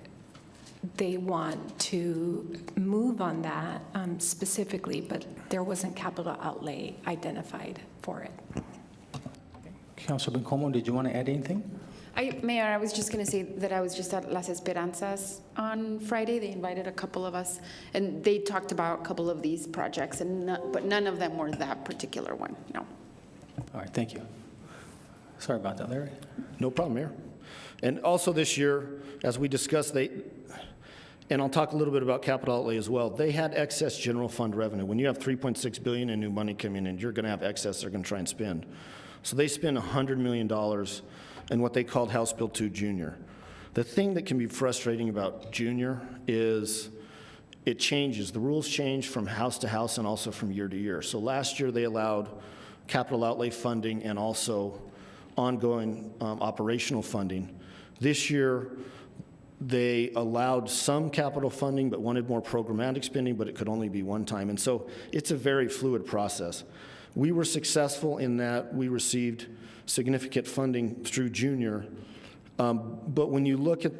they want to move on that specifically, but there wasn't capital outlay identified for it. Councilor Bencomo, did you want to add anything? Mayor, I was just going to say that I was just at Las Esperanzas on Friday. They invited a couple of us, and they talked about a couple of these projects, but none of them were that particular one, no. All right, thank you. Sorry about that, Larry. No problem, Mayor. And also this year, as we discussed, and I'll talk a little bit about capital outlay as well, they had excess general fund revenue. When you have $3.6 billion in new money coming in, you're going to have excess they're going to try and spend. So they spent $100 million in what they called House Bill 2 Junior. The thing that can be frustrating about Junior is it changes. The rules change from house to house and also from year to year. So last year they allowed capital outlay funding and also ongoing operational funding. This year they allowed some capital funding but wanted more programmatic spending, but it could only be one time. And so it's a very fluid process. We were successful in that we received significant funding through Junior, but when you look at,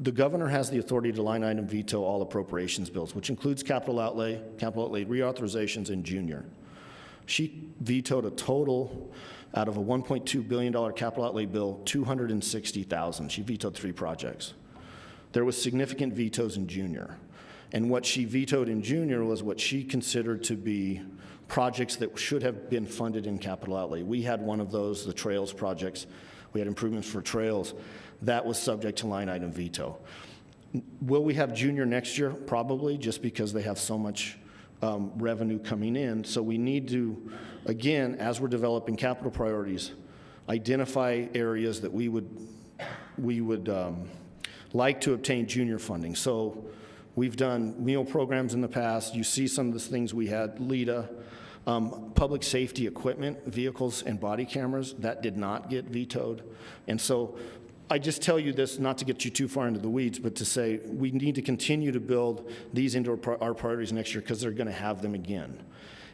the governor has the authority to line item veto all appropriations bills, which includes capital outlay reauthorizations in Junior. She vetoed a total out of a $1.2 billion capital outlay bill, 260,000. She vetoed 3 projects. There was significant vetoes in Junior. And what she vetoed in Junior was what she considered to be projects that should have been funded in capital outlay. We had one of those, the trails projects. We had improvements for trails. That was subject to line item veto. Will we have junior next year? Probably, just because they have so much revenue coming in. So we need to, again, as we're developing capital priorities, identify areas that we would like to obtain junior funding. So we've done meal programs in the past. You see some of the things we had, LEDA, public safety equipment, vehicles and body cameras, that did not get vetoed. And so I just tell you this, not to get you too far into the weeds, but to say we need to continue to build these into our priorities next year because they're going to have them again.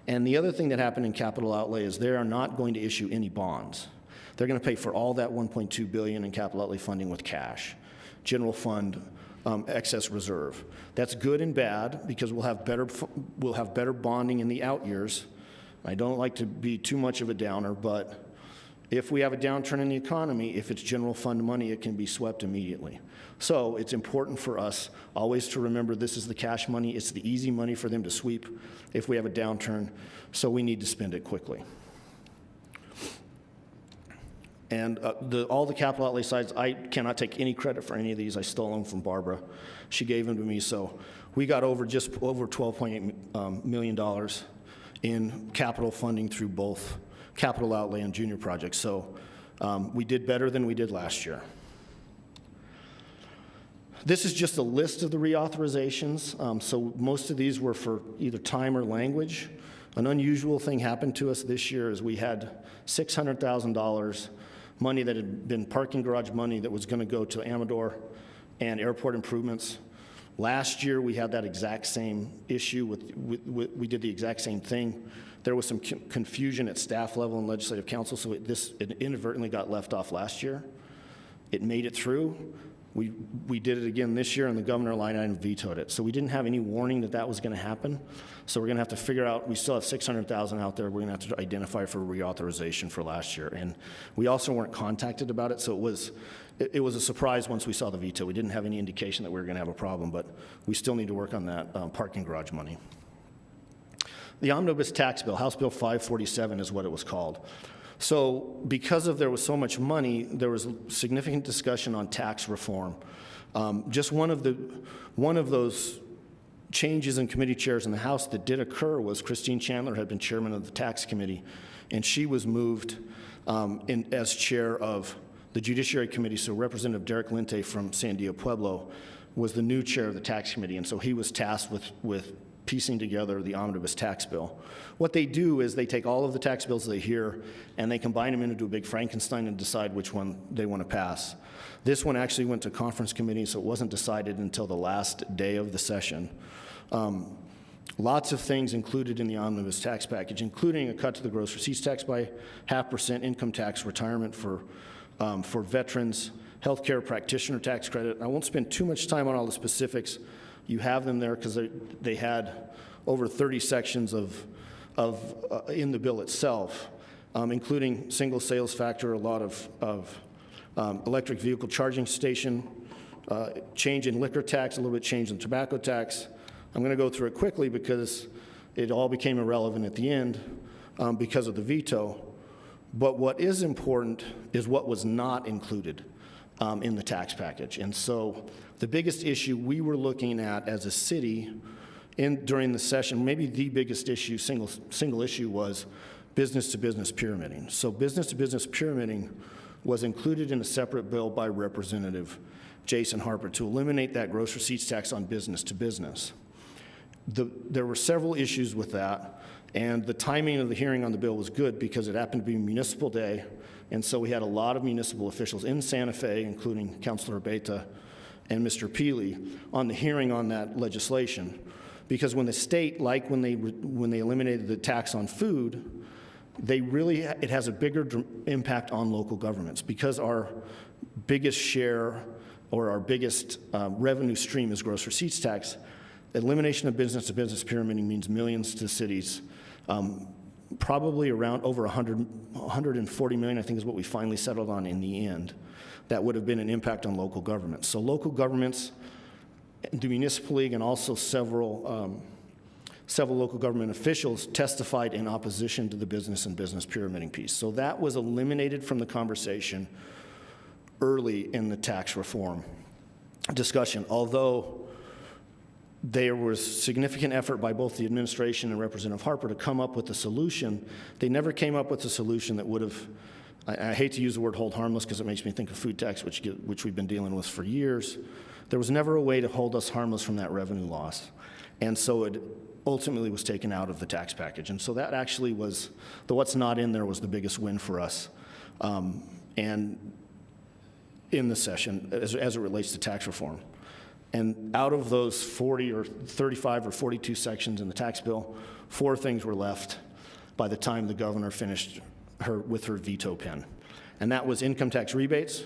And the other thing that happened in capital outlay is they are not going to issue any bonds. They're going to pay for all that $1.2 billion in capital outlay funding with cash, general fund, excess reserve. That's good and bad because we'll have better bonding in the out years. I don't like to be too much of a downer, but if we have a downturn in the economy, if it's general fund money, it can be swept immediately. So it's important for us always to remember this is the cash money. It's the easy money for them to sweep if we have a downturn, so we need to spend it quickly. And all the capital outlay sides, I cannot take any credit for any of these. I stole them from Barbara. She gave them to me, so we got just over $12.8 million in capital funding through both capital outlay and junior projects. So we did better than we did last year. This is just a list of the reauthorizations. So most of these were for either time or language. An unusual thing happened to us this year is we had $600,000 money that had been parking garage money that was going to go to Amador and airport improvements. Last year we had that exact same issue we did the exact same thing. There was some confusion at staff level and legislative council, so it inadvertently got left off last year. It made it through. We did it again this year, and the governor line item vetoed it. So we didn't have any warning that that was going to happen. So we're going to have to figure out, we still have $600,000 out there. We're going to have to identify for reauthorization for last year. And we also weren't contacted about it, so it was a surprise once we saw the veto. We didn't have any indication that we were going to have a problem, but we still need to work on that parking garage money. The omnibus tax bill, House Bill 547 is what it was called. So because there was so much money, there was significant discussion on tax reform. Just one of those changes in committee chairs in the House that did occur was Christine Chandler had been chairman of the tax committee, and she was moved as chair of the Judiciary Committee. So Representative Derek Lente from Sandia Pueblo was the new chair of the tax committee, and so he was tasked with piecing together the omnibus tax bill. What they do is they take all of the tax bills they hear and they combine them into a big Frankenstein and decide which one they want to pass. This one actually went to conference committee, so it wasn't decided until the last day of the session. Lots of things included in the omnibus tax package, including a cut to the gross receipts tax by 0.5%, income tax retirement for veterans, healthcare practitioner tax credit. I won't spend too much time on all the specifics. You have them there because they had over 30 sections in the bill itself, including single sales factor, a lot of electric vehicle charging station, change in liquor tax, a little bit change in tobacco tax. I'm going to go through it quickly because it all became irrelevant at the end because of the veto. But what is important is what was not included in the tax package. And so the biggest issue we were looking at as a city during the session, maybe the biggest issue, single issue, was business-to-business pyramiding. So business-to-business pyramiding was included in a separate bill by Representative Jason Harper to eliminate that gross receipts tax on business-to-business. There were several issues with that, and the timing of the hearing on the bill was good because it happened to be Municipal Day, and so we had a lot of municipal officials in Santa Fe, including Councilor Beta and Mr. Peely, on the hearing on that legislation. Because when the state, like when they eliminated the tax on food, it has a bigger impact on local governments because our biggest share or our biggest revenue stream is gross receipts tax. Elimination of business-to-business pyramiding means millions to cities, probably around over 140 million, I think is what we finally settled on in the end. That would have been an impact on local governments. So local governments, the Municipal League, and also several local government officials testified in opposition to the business and business pyramiding piece. So that was eliminated from the conversation early in the tax reform. discussion. Although there was significant effort by both the administration and Representative Harper to come up with a solution, they never came up with a solution that would have, I hate to use the word hold harmless because it makes me think of food tax, which we've been dealing with for years. There was never a way to hold us harmless from that revenue loss. And so it ultimately was taken out of the tax package. And so that actually was, the what's not in there was the biggest win for us. And in the session, as it relates to tax reform. And out of those 40 or 35 or 42 sections in the tax bill, 4 things were left by the time the governor finished with her veto pen. And that was income tax rebates,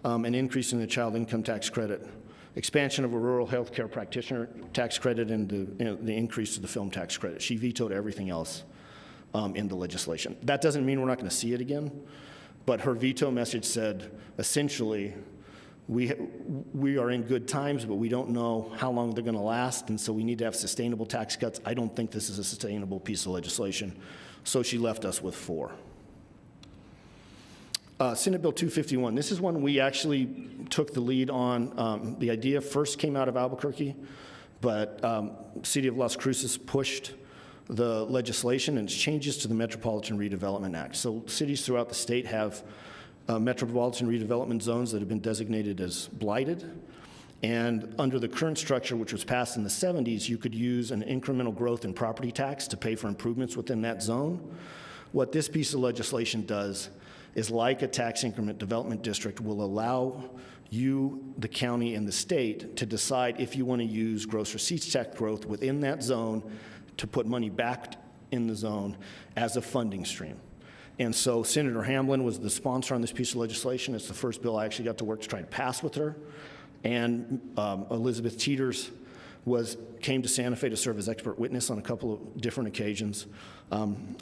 an increase in the child income tax credit, expansion of a rural health care practitioner tax credit, and the increase to the film tax credit. She vetoed everything else in the legislation. That doesn't mean we're not going to see it again, but her veto message said, essentially, we are in good times, but we don't know how long they're going to last, and so we need to have sustainable tax cuts. I don't think this is a sustainable piece of legislation, so she left us with 4. Senate Bill 251. This is one we actually took the lead on. The idea first came out of Albuquerque, but City of Las Cruces pushed the legislation and its changes to the Metropolitan Redevelopment Act. So cities throughout the state have metropolitan redevelopment zones that have been designated as blighted. And under the current structure, which was passed in the 70s, you could use an incremental growth in property tax to pay for improvements within that zone. What this piece of legislation does is, like a tax increment development district, will allow you, the county, and the state to decide if you want to use gross receipts tax growth within that zone to put money back in the zone as a funding stream. And so Senator Hamblin was the sponsor on this piece of legislation. It's the first bill I actually got to work to try to pass with her. And Elizabeth Teeters came to Santa Fe to serve as expert witness on a couple of different occasions.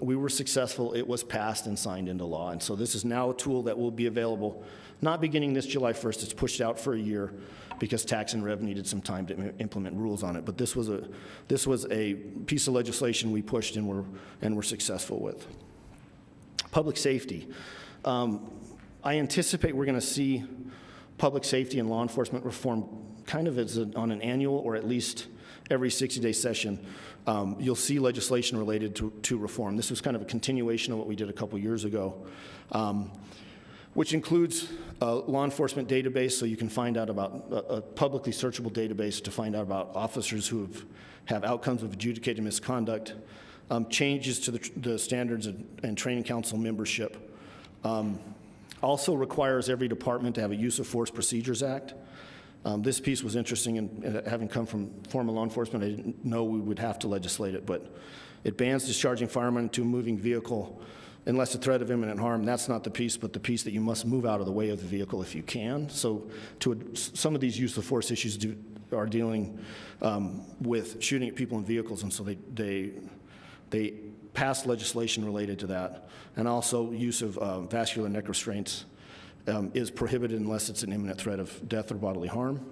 We were successful. It was passed and signed into law. And so this is now a tool that will be available, not beginning this July 1st. It's pushed out for a year because Tax and Rev needed some time to implement rules on it. But this was a piece of legislation we pushed and were successful with. Public safety. I anticipate we're going to see public safety and law enforcement reform kind of on an annual or at least every 60-day session. You'll see legislation related to reform. This was kind of a continuation of what we did a couple years ago, which includes a law enforcement database, so you can find out about a publicly searchable database to find out about officers who have outcomes of adjudicated misconduct, changes to the standards and training council membership. Also requires every department to have a Use of Force Procedures Act. This piece was interesting, and having come from former law enforcement, I didn't know we would have to legislate it, but it bans discharging firearms into a moving vehicle unless a threat of imminent harm. That's not the piece, but the piece that you must move out of the way of the vehicle if you can. So some of these use of force issues are dealing with shooting at people in vehicles, and so they passed legislation related to that. And also use of vascular neck restraints is prohibited unless it's an imminent threat of death or bodily harm.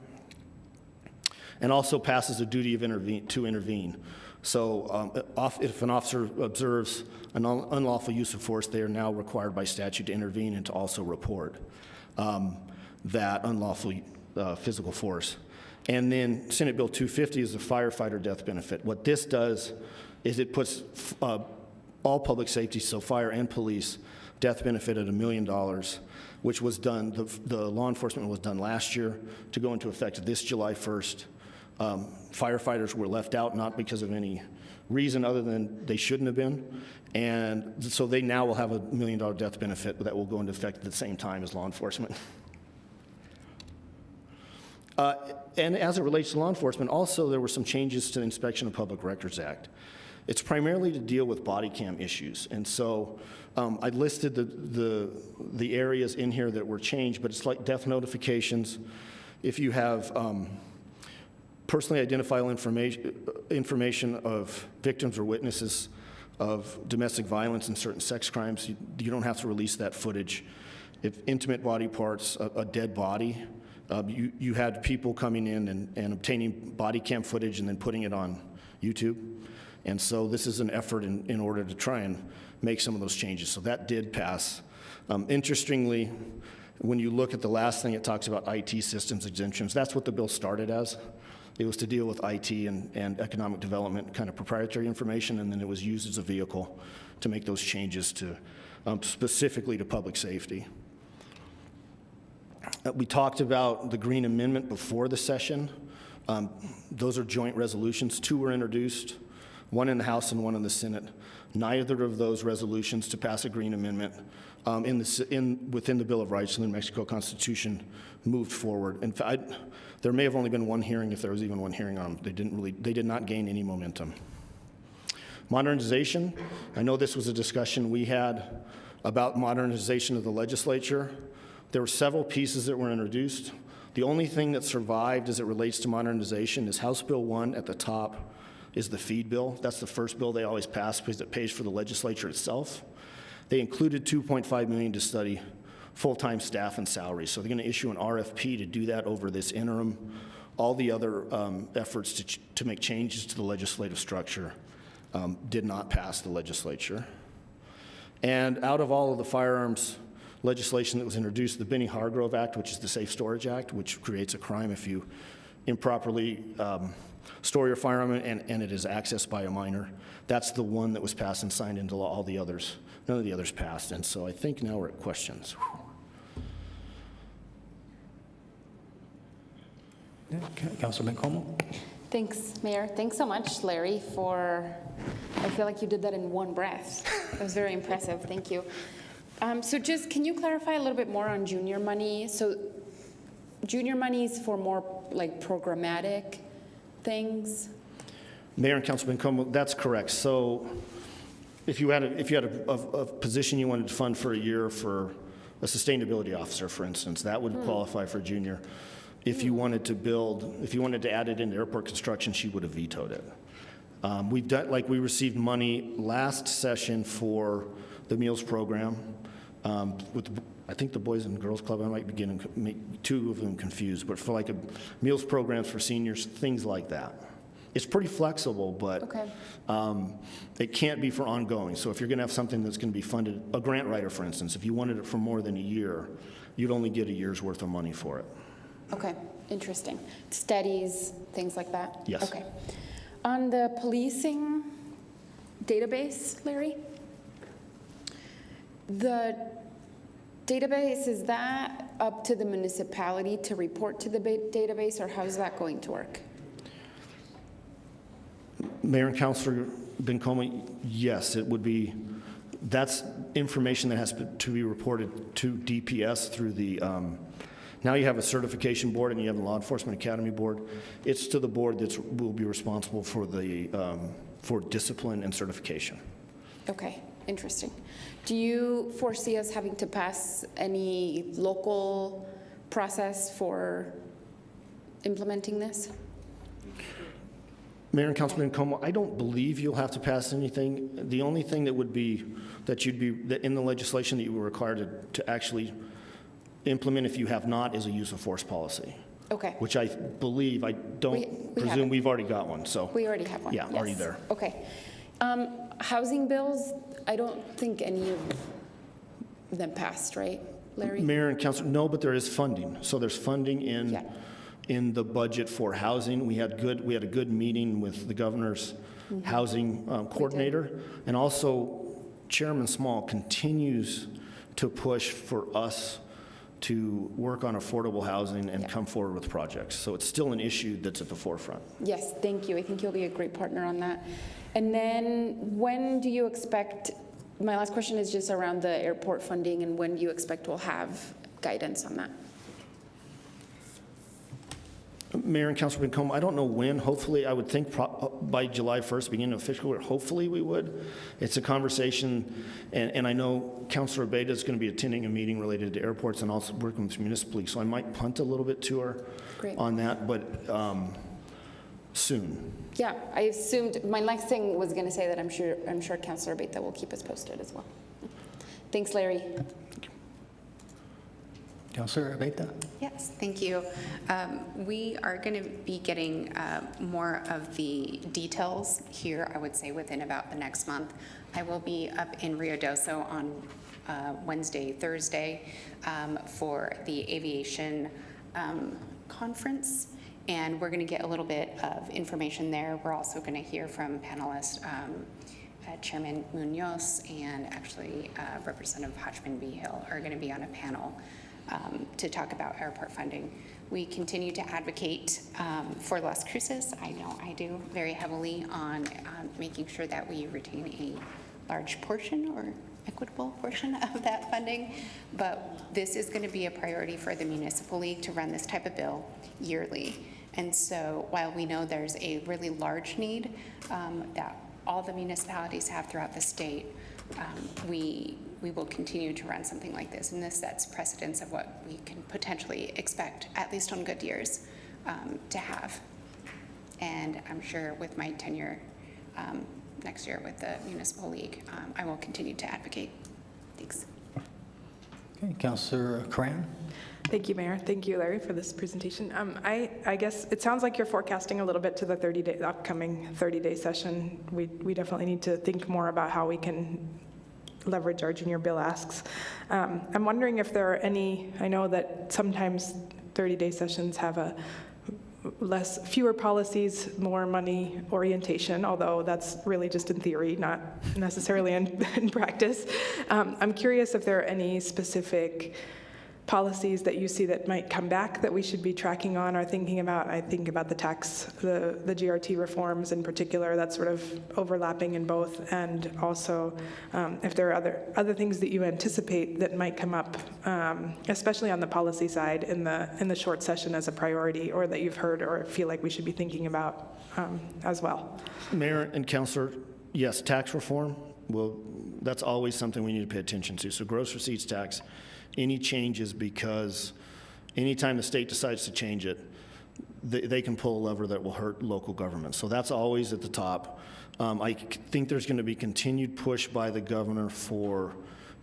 And also passes a duty of to intervene. So if an officer observes an unlawful use of force, they are now required by statute to intervene and to also report that unlawful physical force. And then Senate Bill 250 is the firefighter death benefit. What this does is it puts all public safety, so fire and police, death benefit at $1 million, which was done, the law enforcement was done last year to go into effect this July 1st. Firefighters were left out, not because of any reason other than they shouldn't have been. And so they now will have a $1 million death benefit that will go into effect at the same time as law enforcement. And as it relates to law enforcement, also there were some changes to the Inspection of Public Records Act. It's primarily to deal with body cam issues. And so I listed the areas in here that were changed, but it's like death notifications. If you have personally identifiable information of victims or witnesses of domestic violence and certain sex crimes, you don't have to release that footage. If intimate body parts, a dead body, you had people coming in and obtaining body cam footage and then putting it on YouTube. And so this is an effort in order to try and make some of those changes. So that did pass. Interestingly, When you look at the last thing, it talks about IT systems exemptions. That's what the bill started as. It was to deal with IT and economic development, kind of proprietary information, and then it was used as a vehicle to make those changes to specifically to public safety. We talked about the Green Amendment before the session. Those are joint resolutions. 2 were introduced, 1 in the House and 1 in the Senate. Neither of those resolutions to pass a Green Amendment within the Bill of Rights and the New Mexico Constitution moved forward. In fact, there may have only been 1 hearing, if there was even 1 hearing on them. They did not gain any momentum. Modernization, I know this was a discussion we had about modernization of the legislature. There were several pieces that were introduced. The only thing that survived as it relates to modernization is House Bill 1 at the top is the feed bill. That's the first bill they always pass because it pays for the legislature itself. They included $2.5 million to study full-time staff and salaries. So they're going to issue an RFP to do that over this interim. All the other efforts to make changes to the legislative structure did not pass the legislature. And out of all of the firearms legislation that was introduced, the Benny Hargrove Act, which is the Safe Storage Act, which creates a crime if you improperly store your firearm and it is accessed by a minor. That's the one that was passed and signed into law. All the others, none of the others passed. And so I think now we're at questions. Councilor Bencomo? Thanks, Mayor. Thanks so much, Larry, I feel like you did that in one breath. That was very impressive. Thank you. So just, can you clarify a little bit more on junior money? So junior money is for more like programmatic things? Mayor and Councilman Como, that's correct. So if you had a position you wanted to fund for a year for a sustainability officer, for instance, that would qualify for junior. If you wanted to add it into airport construction, she would have vetoed it. We received money last session for the meals program. I think the Boys and Girls Club, I might be getting 2 of them confused, but for like a meals programs for seniors, things like that. It's pretty flexible, but it can't be for ongoing. So if you're going to have something that's going to be funded, a grant writer, for instance, if you wanted it for more than a year, you'd only get a year's worth of money for it. Okay, interesting. Studies, things like that? Yes. Okay. On the policing database, Larry? The database, is that up to the municipality to report to the database, or how is that going to work? Mayor and Councilor Bencomo, yes, it would be. That's information that has to be reported to DPS through the, now you have a certification board and you have a law enforcement academy board. It's to the board that will be responsible for the, for discipline and certification. Okay, interesting. Do you foresee us having to pass any local process for implementing this? Mayor and Councilman Como, I don't believe you'll have to pass anything. The only thing that would be that in the legislation that you were required to actually implement, if you have not, is a use of force policy. Okay. Which I believe, I don't presume we've already got one. So we already have one. Yeah, yes. Already there. Okay. Housing bills, I don't think any of them passed, right, Larry? Mayor and Councilor, no, but there is funding. So there's funding in the budget for housing. We had a good meeting with the governor's housing coordinator, and also Chairman Small continues to push for us to work on affordable housing and come forward with projects. So it's still an issue that's at the forefront. Yes, thank you. I think you'll be a great partner on that. And then when do you expect, my last question is just around the airport funding, and when do you expect we'll have guidance on that? Mayor and Councilman Como, I don't know when. Hopefully, I would think by July 1st, beginning of fiscal year, hopefully we would. It's a conversation, and I know Councilor Abeyta is going to be attending a meeting related to airports and also working with municipal league, so I might punt a little bit to her on that, but soon. Yeah, I assumed, my next thing was going to say that I'm sure Councilor Abeyta will keep us posted as well. Thanks, Larry. Councilor Abeyta? Yes, thank you. We are going to be getting more of the details here, I would say, within about the next month. I will be up in Rio Doso on Wednesday, Thursday for the aviation conference. And we're going to get a little bit of information there. We're also going to hear from panelists, Chairman Munoz and actually Representative Hodgman B. Hill are going to be on a panel to talk about airport funding. We continue to advocate for Las Cruces. I know I do very heavily on making sure that we retain a large portion or equitable portion of that funding. But this is going to be a priority for the Municipal League to run this type of bill yearly. And so while we know there's a really large need that all the municipalities have throughout the state, we will continue to run something like this, and this sets precedence of what we can potentially expect, at least on good years, to have. And I'm sure with my tenure next year with the Municipal League, I will continue to advocate. Thanks. Okay, Councilor Cran. Thank you, Mayor. Thank you, Larry, for this presentation. I guess it sounds like you're forecasting a little bit to the upcoming 30-day session. We definitely need to think more about how we can leverage our junior bill asks. I'm wondering if there are any, I know that sometimes 30-day sessions have fewer policies, more money orientation, although that's really just in theory, not necessarily in practice. I'm curious if there are any specific policies that you see that might come back that we should be tracking on or thinking about. I think about the GRT reforms in particular, that's sort of overlapping in both, and also if there are other things that you anticipate that might come up, especially on the policy side in the short session as a priority, or that you've heard or feel like we should be thinking about as well. Mayor and Councilor, yes, tax reform, well, that's always something we need to pay attention to. So gross receipts tax, any changes, because anytime the state decides to change it, they can pull a lever that will hurt local government. So that's always at the top. I think there's going to be continued push by the governor for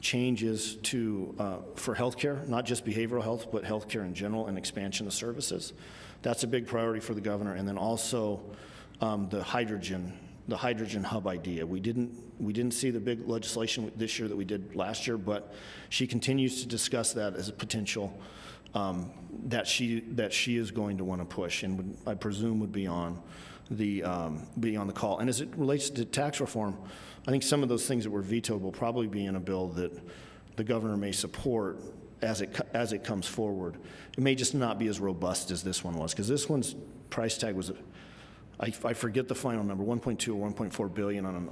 changes for healthcare, not just behavioral health, but healthcare in general, and expansion of services. That's a big priority for the governor. And then also the hydrogen hub idea. We didn't see the big legislation this year that we did last year, but she continues to discuss that as a potential that she is going to want to push, and I presume would be on the call. And as it relates to tax reform, I think some of those things that were vetoed will probably be in a bill that the governor may support as it comes forward. It may just not be as robust as this one was, because this one's price tag was, I forget the final number, 1.2 or 1.4 billion on an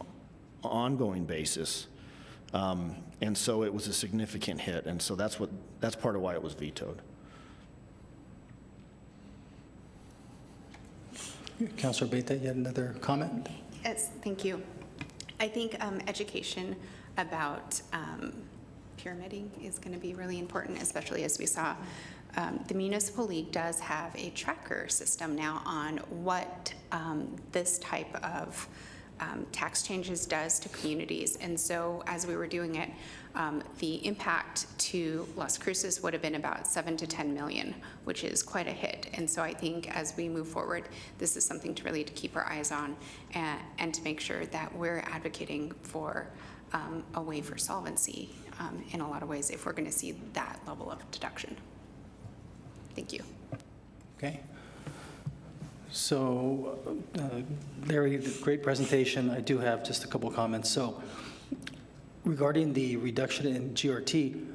ongoing basis. And so it was a significant hit, and so that's part of why it was vetoed. Councilor Beta, you had another comment? Yes, thank you. I think education about pyramiding is going to be really important, especially as we saw the Municipal League does have a tracker system now on what this type of tax changes does to communities. And so as we were doing it, the impact to Las Cruces would have been about 7 to 10 million, which is quite a hit. And so I think as we move forward, this is something to really keep our eyes on and to make sure that we're advocating for a way for solvency in a lot of ways if we're going to see that level of deduction. Thank you. Okay. So, Larry, great presentation. I do have just a couple comments. So, regarding the reduction in GRT,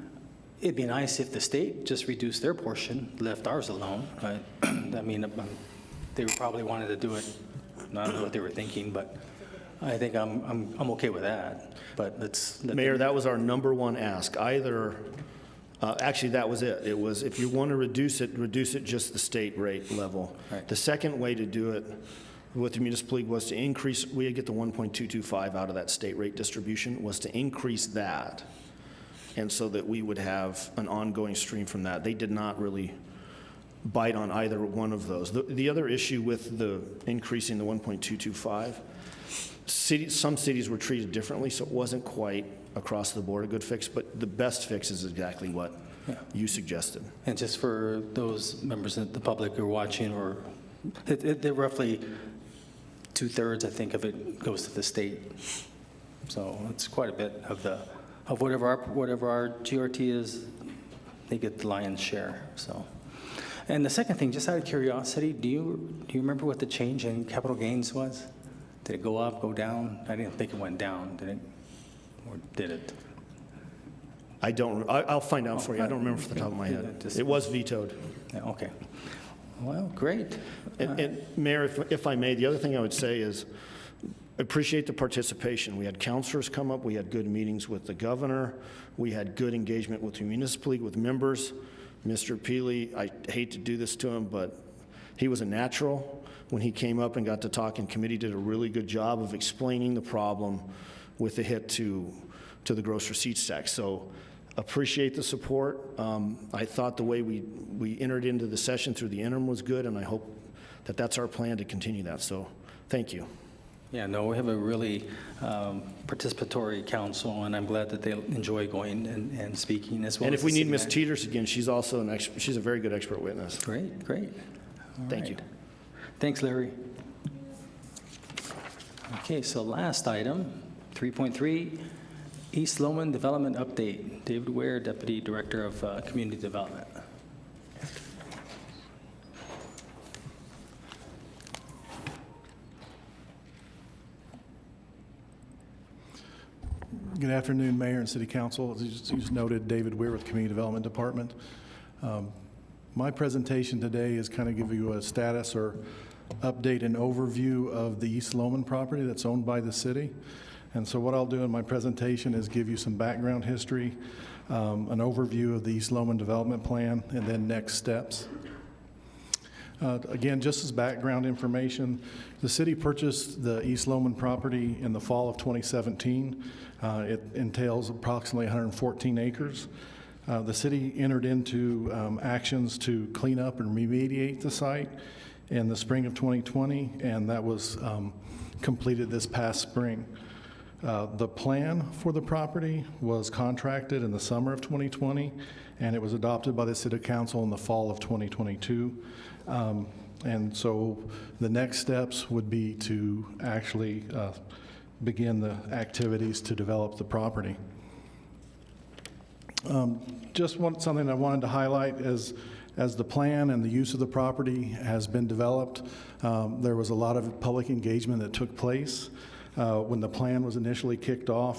it'd be nice if the state just reduced their portion, left ours alone. I mean, they probably wanted to do it. I don't know what they were thinking, but I think I'm okay with that. But Mayor, that was our number one ask. Either. Actually, that was it. It was, if you want to reduce it just the state rate level. Right. The second way to do it with the Municipal League was to increase, we get the 1.225 out of that state rate distribution, was to increase that, and so that we would have an ongoing stream from that. They did not really bite on either one of those. The other issue with the increasing the 1.225, some cities were treated differently, so it wasn't quite across the board a good fix, but the best fix is exactly what you suggested. And just for those members of the public who are watching, or they're roughly 2/3, I think, of it goes to the state. So it's quite a bit of the of whatever our GRT is, they get the lion's share, so. And the second thing, just out of curiosity, do you remember what the change in capital gains was? Did it go up, go down? I didn't think it went down, did it? Or did it? I'll find out for you. I don't remember off the top of my head. It was vetoed. Yeah, okay. Well, great. And Mayor, if I may, the other thing I would say is, appreciate the participation. We had counselors come up, we had good meetings with the governor, we had good engagement with the municipal league, with members. Mr. Peely, I hate to do this to him, but he was a natural. When he came up and got to talk in committee, did a really good job of explaining the problem with the hit to the gross receipts tax. So appreciate the support. I thought the way we entered into the session through the interim was good, and I hope that that's our plan to continue that. So thank you. Yeah, no, we have a really participatory council, and I'm glad that they enjoy going and speaking as well. And as if we the need city Ms. manager. Teeters again, she's also an expert. She's a very good expert witness. Great, great. All Thank right. you. Thanks, Larry. Okay, so last item, 3.3, East Lowman Development Update. David Ware, Deputy Director of Community Development. Good afternoon, Mayor and City Council. As you just noted, David Weir with Community Development Department. My presentation today is kind of give you a status or update and overview of the East Lowman property that's owned by the city. And so what I'll do in my presentation is give you some background history, an overview of the East Lowman Development Plan, and then next steps. Again, just as background information, the city purchased the East Lowman property in the fall of 2017. It entails approximately 114 acres. The city entered into actions to clean up and remediate the site in the spring of 2020, and that was completed this past spring. The plan for the property was contracted in the summer of 2020, and it was adopted by the City Council in the fall of 2022. And so the next steps would be to actually begin the activities to develop the property. Something I wanted to highlight is, as the plan and the use of the property has been developed, there was a lot of public engagement that took place. When the plan was initially kicked off,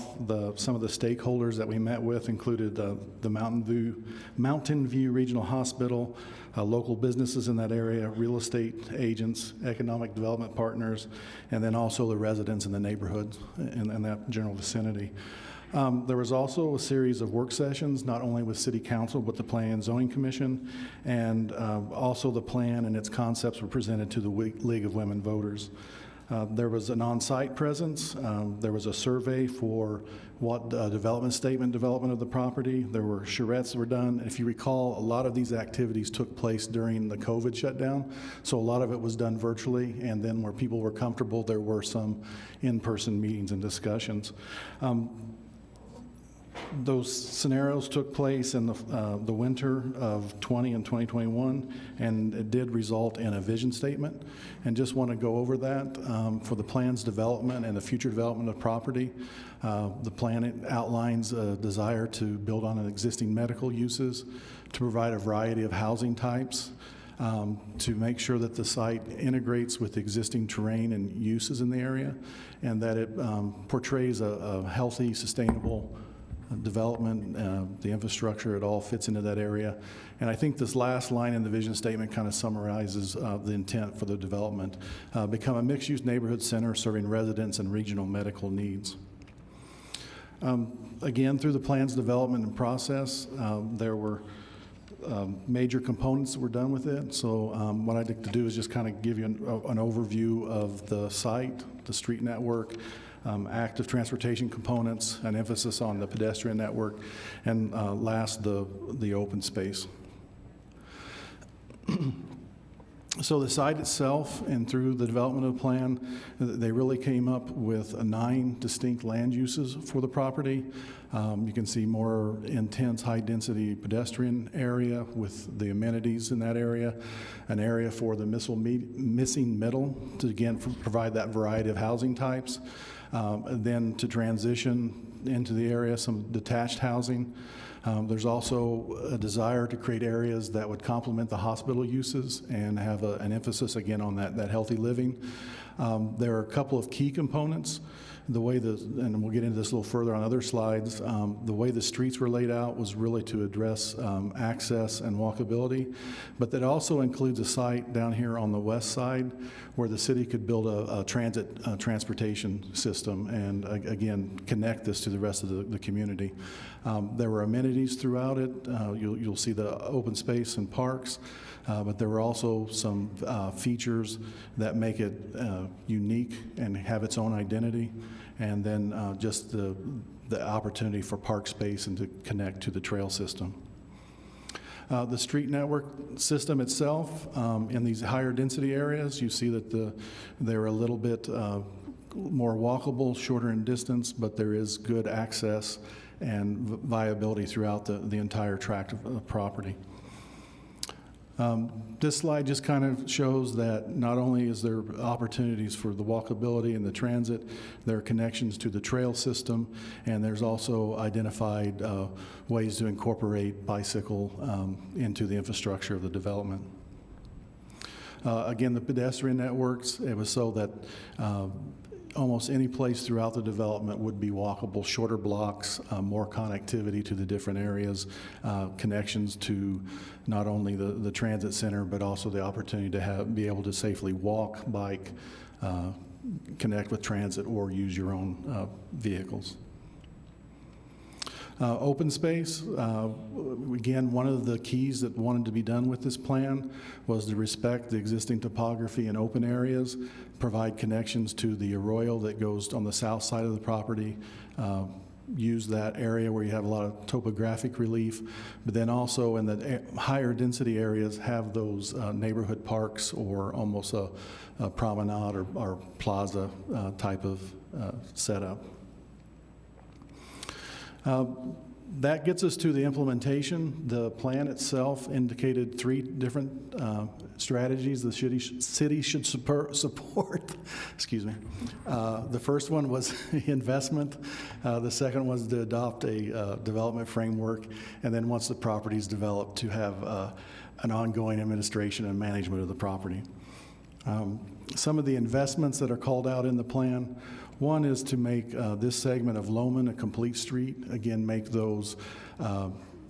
some of the stakeholders that we met with included the Mountain View Regional Hospital, local businesses in that area, real estate agents, economic development partners, and then also the residents in the neighborhoods in that general vicinity. There was also a series of work sessions, not only with City Council, but the Planning and Zoning Commission, and also the plan and its concepts were presented to the League of Women Voters. There was an on-site presence. There was a survey for what development of the property. There were charrettes that were done. If you recall, a lot of these activities took place during the COVID shutdown, so a lot of it was done virtually, and then where people were comfortable, there were some in-person meetings and discussions. Those scenarios took place in the winter of 20 and 2021, and it did result in a vision statement. And just want to go over that for the plan's development and the future development of property. The plan outlines a desire to build on existing medical uses, to provide a variety of housing types, to make sure that the site integrates with existing terrain and uses in the area, and that it portrays a healthy, sustainable development, the infrastructure, it all fits into that area. And I think this last line in the vision statement kind of summarizes the intent for the development. Become a mixed-use neighborhood center serving residents and regional medical needs. Again, through the plan's development and process, there were major components that were done with it. So what I'd like to do is just kind of give you an overview of the site, the street network, active transportation components, an emphasis on the pedestrian network, and last, the open space. So the site itself, and through the development of the plan, they really came up with 9 distinct land uses for the property. You can see more intense, high-density pedestrian area with the amenities in that area, an area for the missing middle to, again, provide that variety of housing types. Then to transition into the area, some detached housing. There's also a desire to create areas that would complement the hospital uses and have an emphasis again on that healthy living. There are a couple of key components. The way and we'll get into this a little further on other slides, the way the streets were laid out was really to address access and walkability, but that also includes a site down here on the west side where the city could build a transportation system and again connect this to the rest of the community. There were amenities throughout it. You'll see the open space and parks. But there were also some features that make it unique and have its own identity, and then just the opportunity for park space and to connect to the trail system. The street network system itself, in these higher density areas, you see that they're a little bit more walkable, shorter in distance, but there is good access and viability throughout the entire tract of property. This slide just kind of shows that not only is there opportunities for the walkability and the transit, there are connections to the trail system, and there's also identified ways to incorporate bicycle into the infrastructure of the development. Again, the pedestrian networks, it was so that almost any place throughout the development would be walkable, shorter blocks, more connectivity to the different areas, connections to not only the transit center, but also the opportunity to be able to safely walk, bike, connect with transit, or use your own vehicles. Open space, again, one of the keys that wanted to be done with this plan was to respect the existing topography in open areas, provide connections to the arroyo that goes on the south side of the property, use that area where you have a lot of topographic relief, but then also in the higher density areas have those neighborhood parks or almost a promenade or plaza type of setup. That gets us to the implementation. The plan itself indicated 3 different strategies the city should support. Excuse me. The first one was investment. The second was to adopt a development framework, and then once the property is developed, to have an ongoing administration and management of the property. Some of the investments that are called out in the plan. One is to make this segment of Lohman a complete street. Again, make those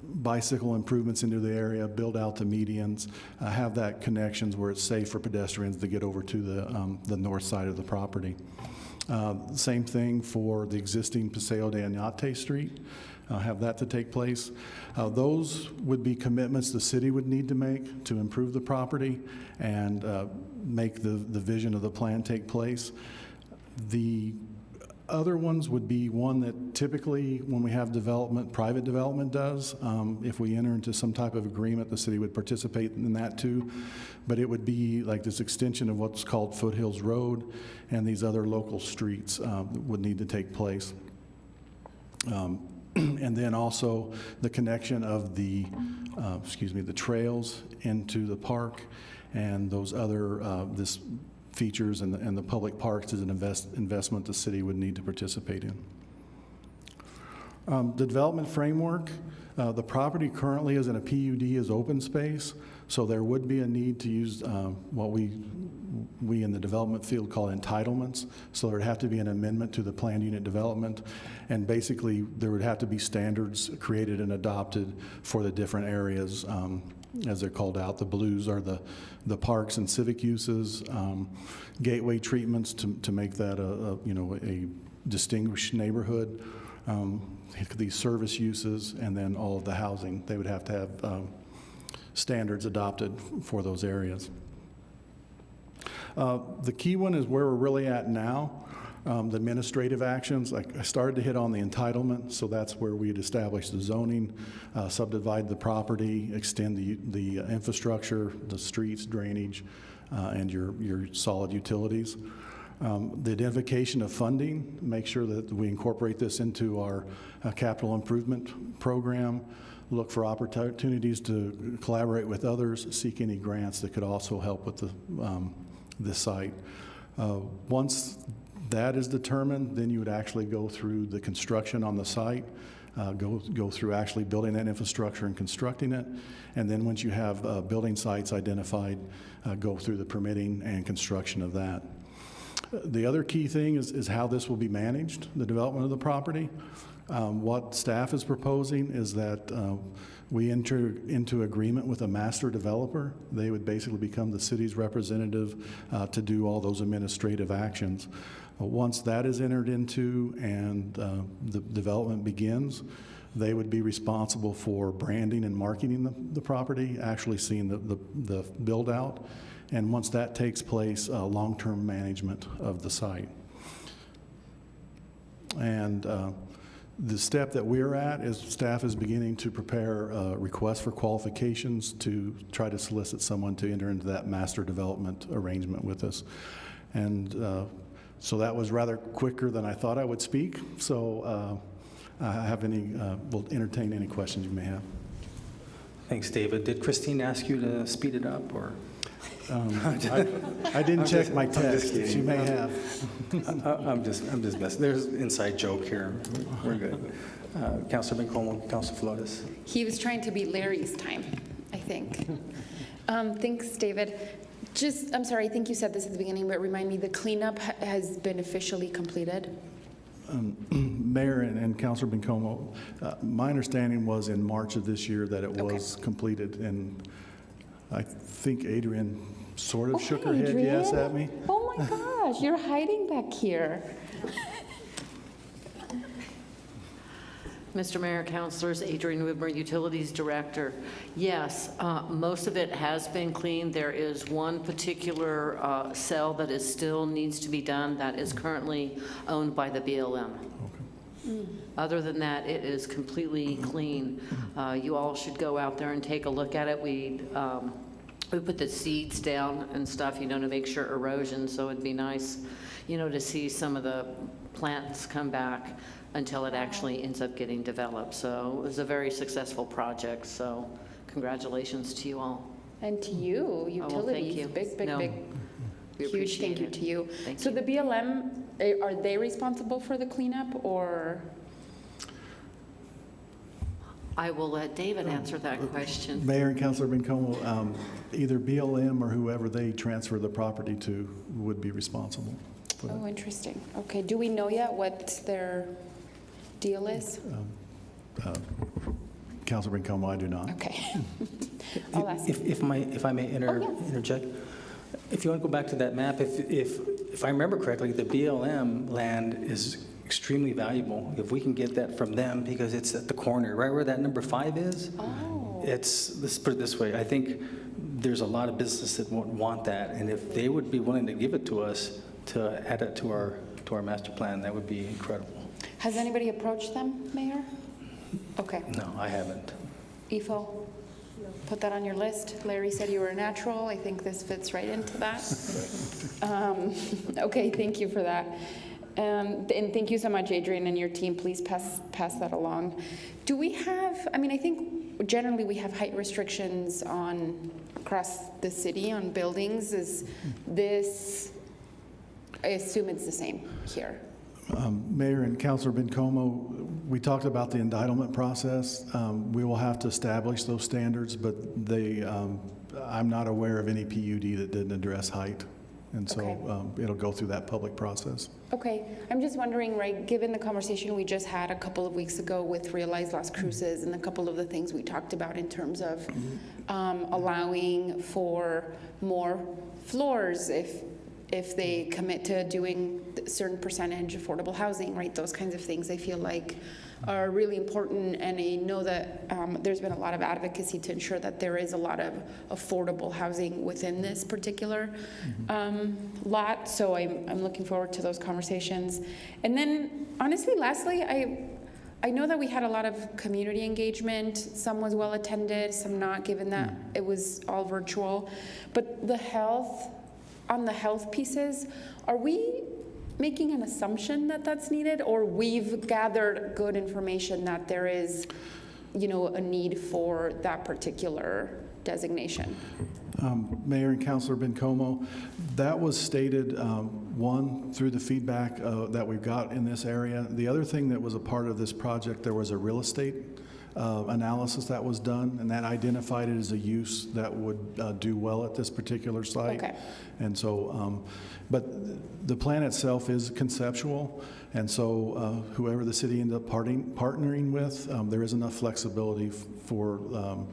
bicycle improvements into the area, build out the medians, have that connections where it's safe for pedestrians to get over to the north side of the property. Same thing for the existing Paseo de Oñate Street. Have that to take place. Those would be commitments the city would need to make to improve the property and make the vision of the plan take place. The other ones would be one that typically when we have development, private development does. If we enter into some type of agreement, the city would participate in that too. But it would be like this extension of what's called Foothills Road, and these other local streets would need to take place. And then also the connection of the trails into the park and those other, this features and the public parks is an investment the city would need to participate in. The development framework, the property currently is in a PUD is open space, so there would be a need to use what we in the development field call entitlements. So there would have to be an amendment to the planned unit development, and basically there would have to be standards created and adopted for the different areas as they're called out. The blues are the parks and civic uses, gateway treatments to make that a distinguished neighborhood, these service uses, and then all of the housing. They would have to have standards adopted for those areas. The key one is where we're really at now. The administrative actions, I started to hit on the entitlement, so that's where we'd establish the zoning, subdivide the property, extend the infrastructure, the streets, drainage, and your solid utilities. The identification of funding, make sure that we incorporate this into our capital improvement program, look for opportunities to collaborate with others, seek any grants that could also help with the site. Once that is determined, then you would actually go through the construction on the site, go through actually building that infrastructure and constructing it. And then once you have building sites identified, go through the permitting and construction of that. The other key thing is how this will be managed, the development of the property. What staff is proposing is that we enter into agreement with a master developer. They would basically become the city's representative to do all those administrative actions. Once that is entered into and the development begins, they would be responsible for branding and marketing the property, actually seeing the build out. And once that takes place, long-term management of the site. And the step that we're at is staff is beginning to prepare requests for qualifications to try to solicit someone to enter into that master development arrangement with us. And so that was rather quicker than I thought I would speak. So we'll entertain any questions you may have. Thanks, David. Did Christine ask you to speed it up, or? I didn't check my text. She may have. I'm just messing. There's an inside joke here. We're good. Councilor Bencomo, Councilor Flores. He was trying to beat Larry's time, I think. Thanks, David. I'm sorry, I think you said this at the beginning, but remind me, the cleanup has been officially completed? Mayor and Councilor Bencomo, my understanding was in March of this year that it was completed, and I think Adrian sort of shook her head yes at me. Oh my gosh, you're hiding back here. Mr. Mayor, Councilors, Adrian Whitmer, Utilities Director. Yes, most of it has been cleaned. There is one particular cell that still needs to be done that is currently owned by the BLM. Other than that, it is completely clean. You all should go out there and take a look at it. We put the seeds down and stuff, to make sure erosion, so it'd be nice, to see some of the plants come back until it actually ends up getting developed. So it was a very successful project, so congratulations to you all. And to you, Utilities. Oh, well, thank you. Big, huge thank you to you. Thank so you. The BLM, are they responsible for the cleanup, or? I will let David answer that question. Mayor and Councilor Bencomo, either BLM or whoever they transfer the property to would be responsible for that. Oh, interesting. Okay, do we know yet what their deal is? Councilor Bencomo, I do not. Okay. I'll ask. If I may interject, if you want to go back to that map, if I remember correctly, the BLM land is extremely valuable. If we can get that from them, because it's at the corner, right where that number 5 is. Oh. Let's put it this way. I think there's a lot of business that want that, and if they would be willing to give it to us to add it to our master plan, that would be incredible. Has anybody approached them, Mayor? Okay. No, I haven't. IFO, put that on your list. Larry said you were a natural. I think this fits right into that. Okay, thank you for that. And thank you so much, Adrian, and your team. Please pass that along. Do we have, I think generally we have height restrictions across the city on buildings. Is this, I assume it's the same here. Mayor and Councilor Bencomo, we talked about the entitlement process. We will have to establish those standards, but I'm not aware of any PUD that didn't address height. And so it'll go through that public process. Okay, I'm just wondering, right, given the conversation we just had a couple of weeks ago with Realize Las Cruces and a couple of the things we talked about in terms of allowing for more floors if they commit to doing a certain percentage affordable housing, right, those kinds of things I feel like are really important, and I know that there's been a lot of advocacy to ensure that there is a lot of affordable housing within this particular lot, so I'm looking forward to those conversations. And then, honestly, lastly, I know that we had a lot of community engagement. Some was well attended, some not, given that it was all virtual. But on the health pieces, are we making an assumption that that's needed, or we've gathered good information that there is a need for that particular designation? Mayor and Councilor Bencomo, that was stated, one, through the feedback that we've got in this area. The other thing that was a part of this project, there was a real estate analysis that was done, and that identified it as a use that would do well at this particular site. Okay. And so, but the plan itself is conceptual, and so whoever the city ends up partnering with, there is enough flexibility for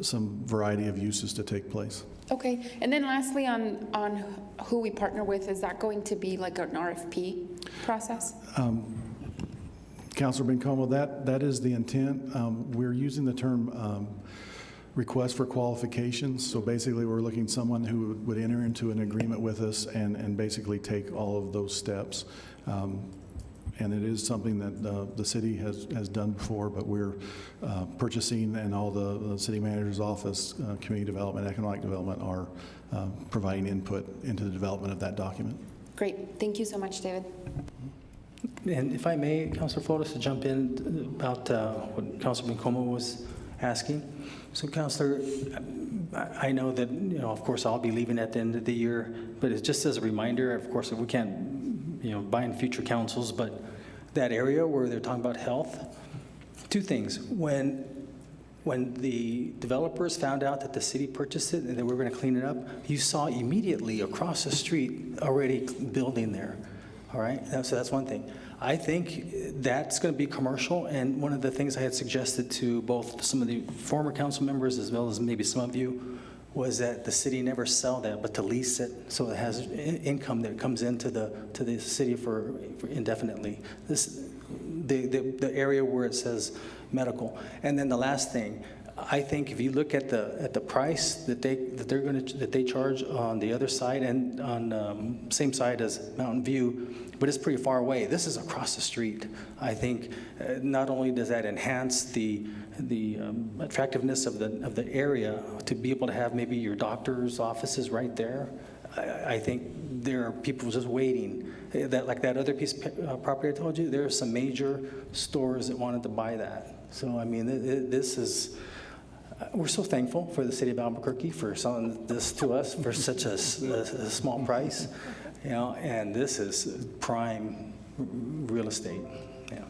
some variety of uses to take place. Okay, and then lastly, on who we partner with, is that going to be like an RFP process? Councilor Bencomo, that is the intent. We're using the term request for qualifications. So basically, we're looking at someone who would enter into an agreement with us and basically take all of those steps. And it is something that the city has done before, but we're purchasing, and all the city manager's office, community development, economic development are providing input into the development of that document. Great, thank you so much, David. And if I may, Councilor Flores, to jump in about what Councilor Bencomo was asking. So, Councilor, I know that, of course, I'll be leaving at the end of the year, but it's just as a reminder, of course, we can't, bind future councils, but that area where they're talking about health, two things. When the developers found out that the city purchased it and that we were going to clean it up, you saw immediately across the street already building there. All right, so that's one thing. I think that's going to be commercial, and one of the things I had suggested to both some of the former council members as well as maybe some of you was that the city never sell that, but to lease it so it has income that comes into the city for indefinitely. The area where it says medical, and then the last thing. I think if you look at the price that they charge on the other side and on same side as Mountain View, but it's pretty far away. This is across the street. I think not only does that enhance the attractiveness of the area to be able to have maybe your doctor's offices right there. I think there are people just waiting. Like that other piece of property I told you, there are some major stores that wanted to buy that. So I mean, this is. We're so thankful for the city of Albuquerque for selling this to us for such a small price, and this is prime real estate. Yeah.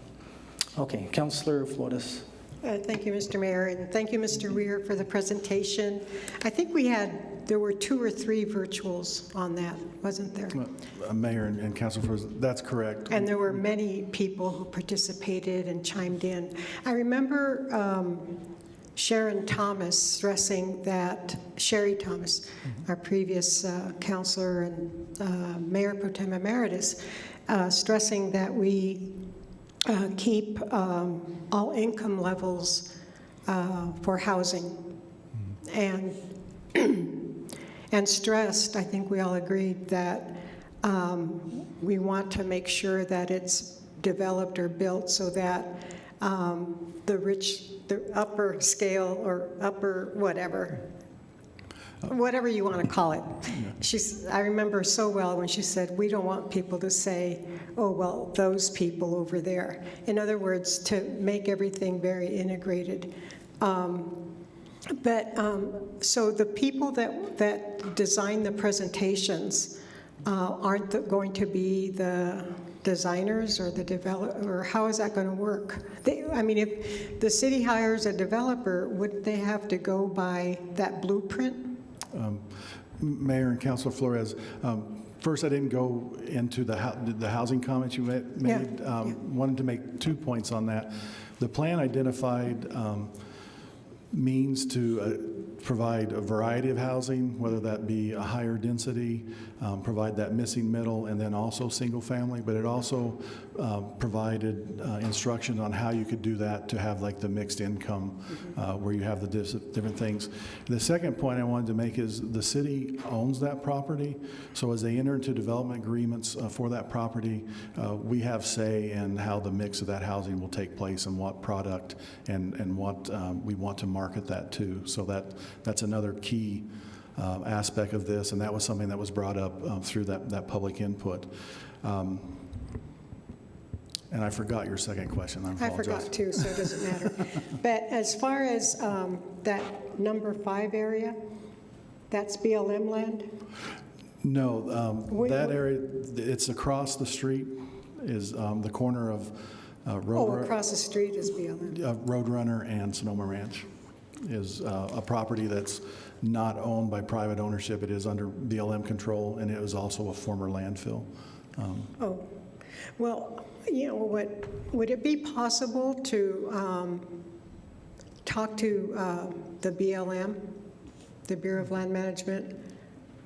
Okay, Councilor Flores. Thank you, Mr. Mayor, and thank you, Mr. Weir, for the presentation. I think there were 2 or 3 virtuals on that, wasn't there? Mayor and Councilor Flores, that's correct. And there were many people who participated and chimed in. I remember Sherry Thomas, our previous counselor and Mayor Pro Tem Emeritus, stressing that we keep all income levels for housing. And stressed, I think we all agreed that we want to make sure that it's developed or built so that the upper scale or upper whatever you want to call it. I remember so well when she said, we don't want people to say, oh, well, those people over there. In other words, to make everything very integrated. So the people that design the presentations aren't going to be the designers or the developer, or how is that going to work? If the city hires a developer, would they have to go by that blueprint? Mayor and Councilor Flores, first I didn't go into the housing comments you made. Wanted to make 2 points on that. The plan identified means to provide a variety of housing, whether that be a higher density, provide that missing middle, and then also single family, but it also provided instruction on how you could do that to have like the mixed income where you have the different things. The second point I wanted to make is the city owns that property, so as they enter into development agreements for that property, we have say in how the mix of that housing will take place and what product and what we want to market that to. So that's another key aspect of this, and that was something that was brought up through that public input. And I forgot your second question. I apologize. I forgot too, so it doesn't matter. But as far as that number 5 area, that's BLM land? No, that area, it's across the street, is the corner of Across the street is BLM. Roadrunner and Sonoma Ranch is a property that's not owned by private ownership. It is under BLM control, and it was also a former landfill. Well, you know, would it be possible to talk to the BLM, the Bureau of Land Management,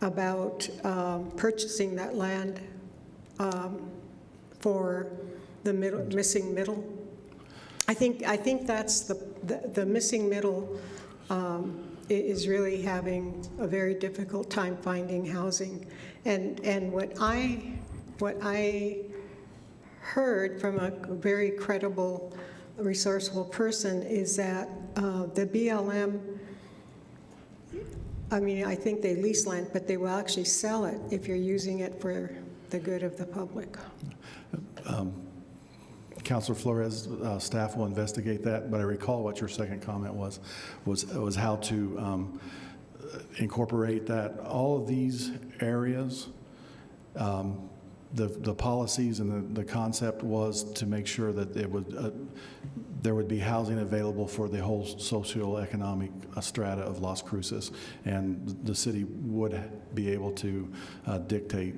about purchasing that land for the missing middle? I think that's the missing middle is really having a very difficult time finding housing, and what I heard from a very credible, resourceful person is that the BLM, I mean, I think they lease land, but they will actually sell it if you're using it for the good of the public. Councilor Flores, staff will investigate that, but I recall what your second comment was how to incorporate that. All of these areas, the policies and the concept was to make sure that it would, there would be housing available for the whole socioeconomic strata of Las Cruces, and the city would be able to dictate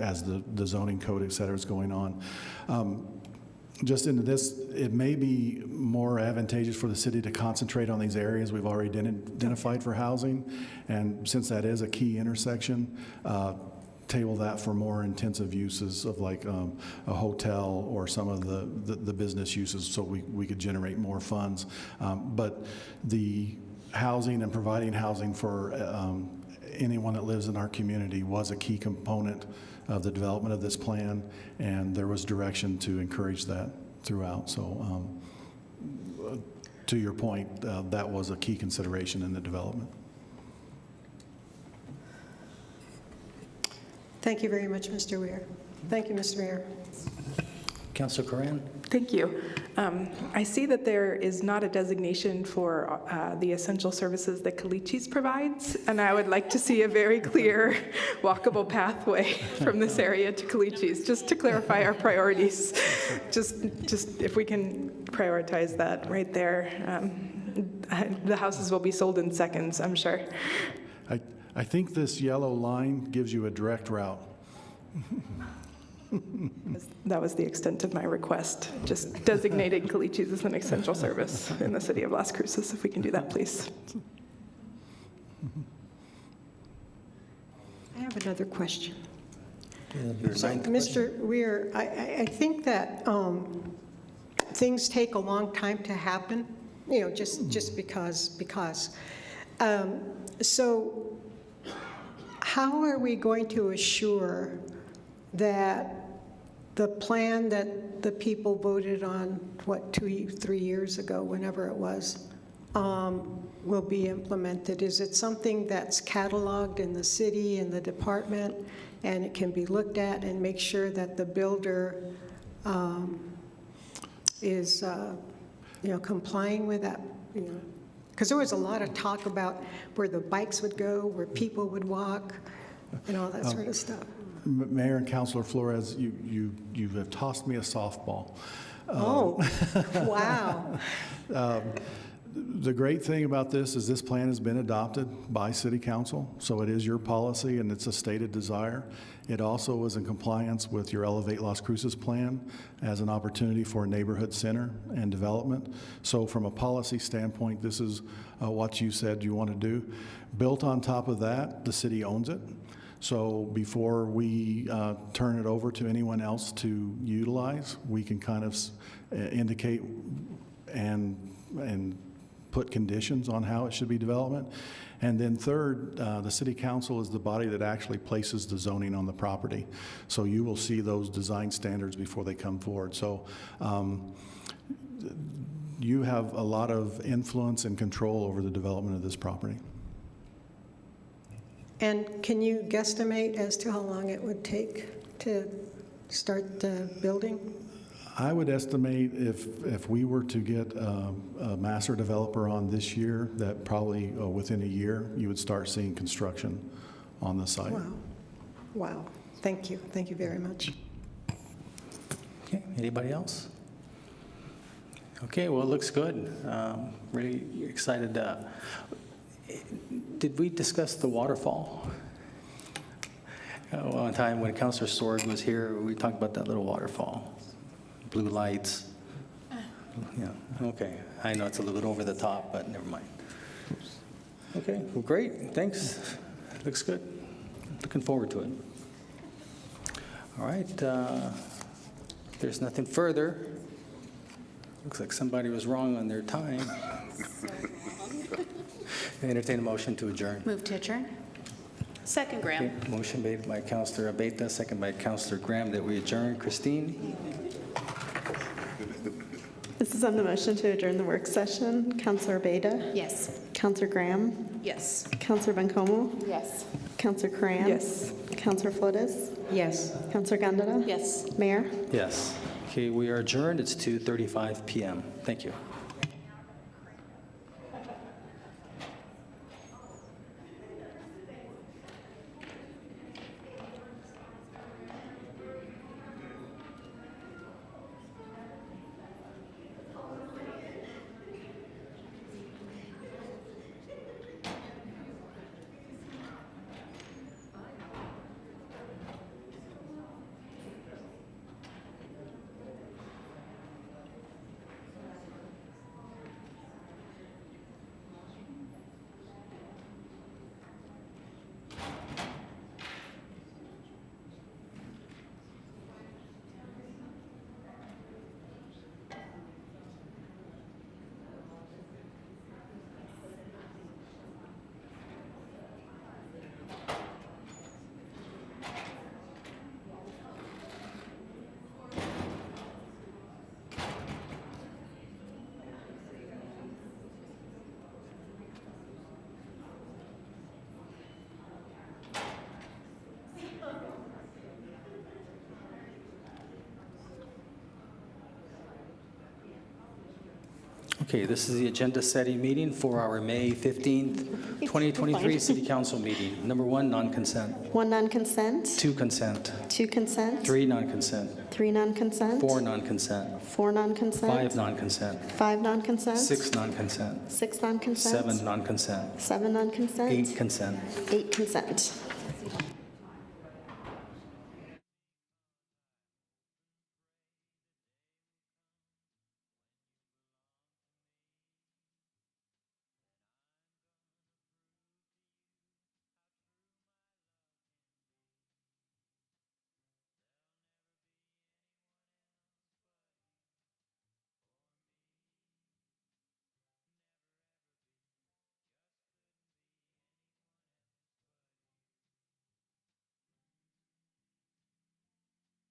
as the zoning code, et cetera, is going on. Just into this, it may be more advantageous for the city to concentrate on these areas we've already identified for housing, and since that is a key intersection, table that for more intensive uses of like a hotel or some of the business uses, so we could generate more funds. But the housing and providing housing for anyone that lives in our community was a key component of the development of this plan, and there was direction to encourage that throughout. So to your point, that was a key consideration in the development. Thank you very much, Mr. Weir. Thank you, Mr. Mayor. Councilor Coran? Thank you. I see that there is not a designation for the essential services that Calichis provides, and I would like to see a very clear walkable pathway from this area to Calichis, just to clarify our priorities. Just if we can prioritize that right there. The houses will be sold in seconds, I'm sure. I think this yellow line gives you a direct route. That was the extent of my request, just designating Calichis as an essential service in the city of Las Cruces, if we can do that, please. I have another question. So, Mr. Weir, I think that things take a long time to happen, you know, just because. So how are we going to assure that the plan that the people voted on, 2-3 years ago, whenever it was, will be implemented? Is it something that's cataloged in the city, in the department, and it can be looked at and make sure that the builder is, complying with that, Because there was a lot of talk about where the bikes would go, where people would walk, and all that sort of stuff. Mayor and Councilor Flores, you have tossed me a softball. Wow. The great thing about this is this plan has been adopted by City Council, so it is your policy and it's a stated desire. It also was in compliance with your Elevate Las Cruces plan as an opportunity for a neighborhood center and development. So from a policy standpoint, this is what you said you want to do. Built on top of that, the city owns it. So before we turn it over to anyone else to utilize, we can kind of indicate and put conditions on how it should be developed. And then third, the City Council is the body that actually places the zoning on the property. So you will see those design standards before they come forward. So you have a lot of influence and control over the development of this property. And can you guesstimate as to how long it would take to start the building? I would estimate if we were to get a master developer on this year, that probably within a year, you would start seeing construction on the site. Wow. Wow. Thank you. Thank you very much. Okay, anybody else? Okay, well, it looks good. Really excited. Did we discuss the waterfall? One time when Councilor Sword was here, we talked about that little waterfall. Blue lights. Yeah, okay. I know it's a little bit over the top, but never mind. Okay, well, great, thanks. Looks good. Looking forward to it. All right, if there's nothing further. Looks like somebody was wrong on their time. I entertain a motion to adjourn. Move to adjourn? Second, Graham. Okay, motion made by Councilor Abeyta, second by Councilor Graham, that we adjourn. Christine? This is on the motion to adjourn the work session. Councilor Abeyta? Yes. Councilor Graham? Yes. Councilor Bencomo? Yes. Councilor Cram? Yes. Councilor Flores? Yes. Councilor Gandara? Yes. Mayor? Yes. Okay, we are adjourned. It's 2:35 p.m. Thank you. Okay, this is the agenda setting meeting for our May 15th, 2023 City Council meeting. Number 1, non-consent. 1 non-consent. 2, consent. 2 consent. 3, non-consent. 3 non-consent. 4, non-consent. 4 non-consent. 5, non-consent. 5 non-consent. 6, non-consent. 6 non-consent. 7, non-consent. 7 non-consent. 8, consent. 8 consent.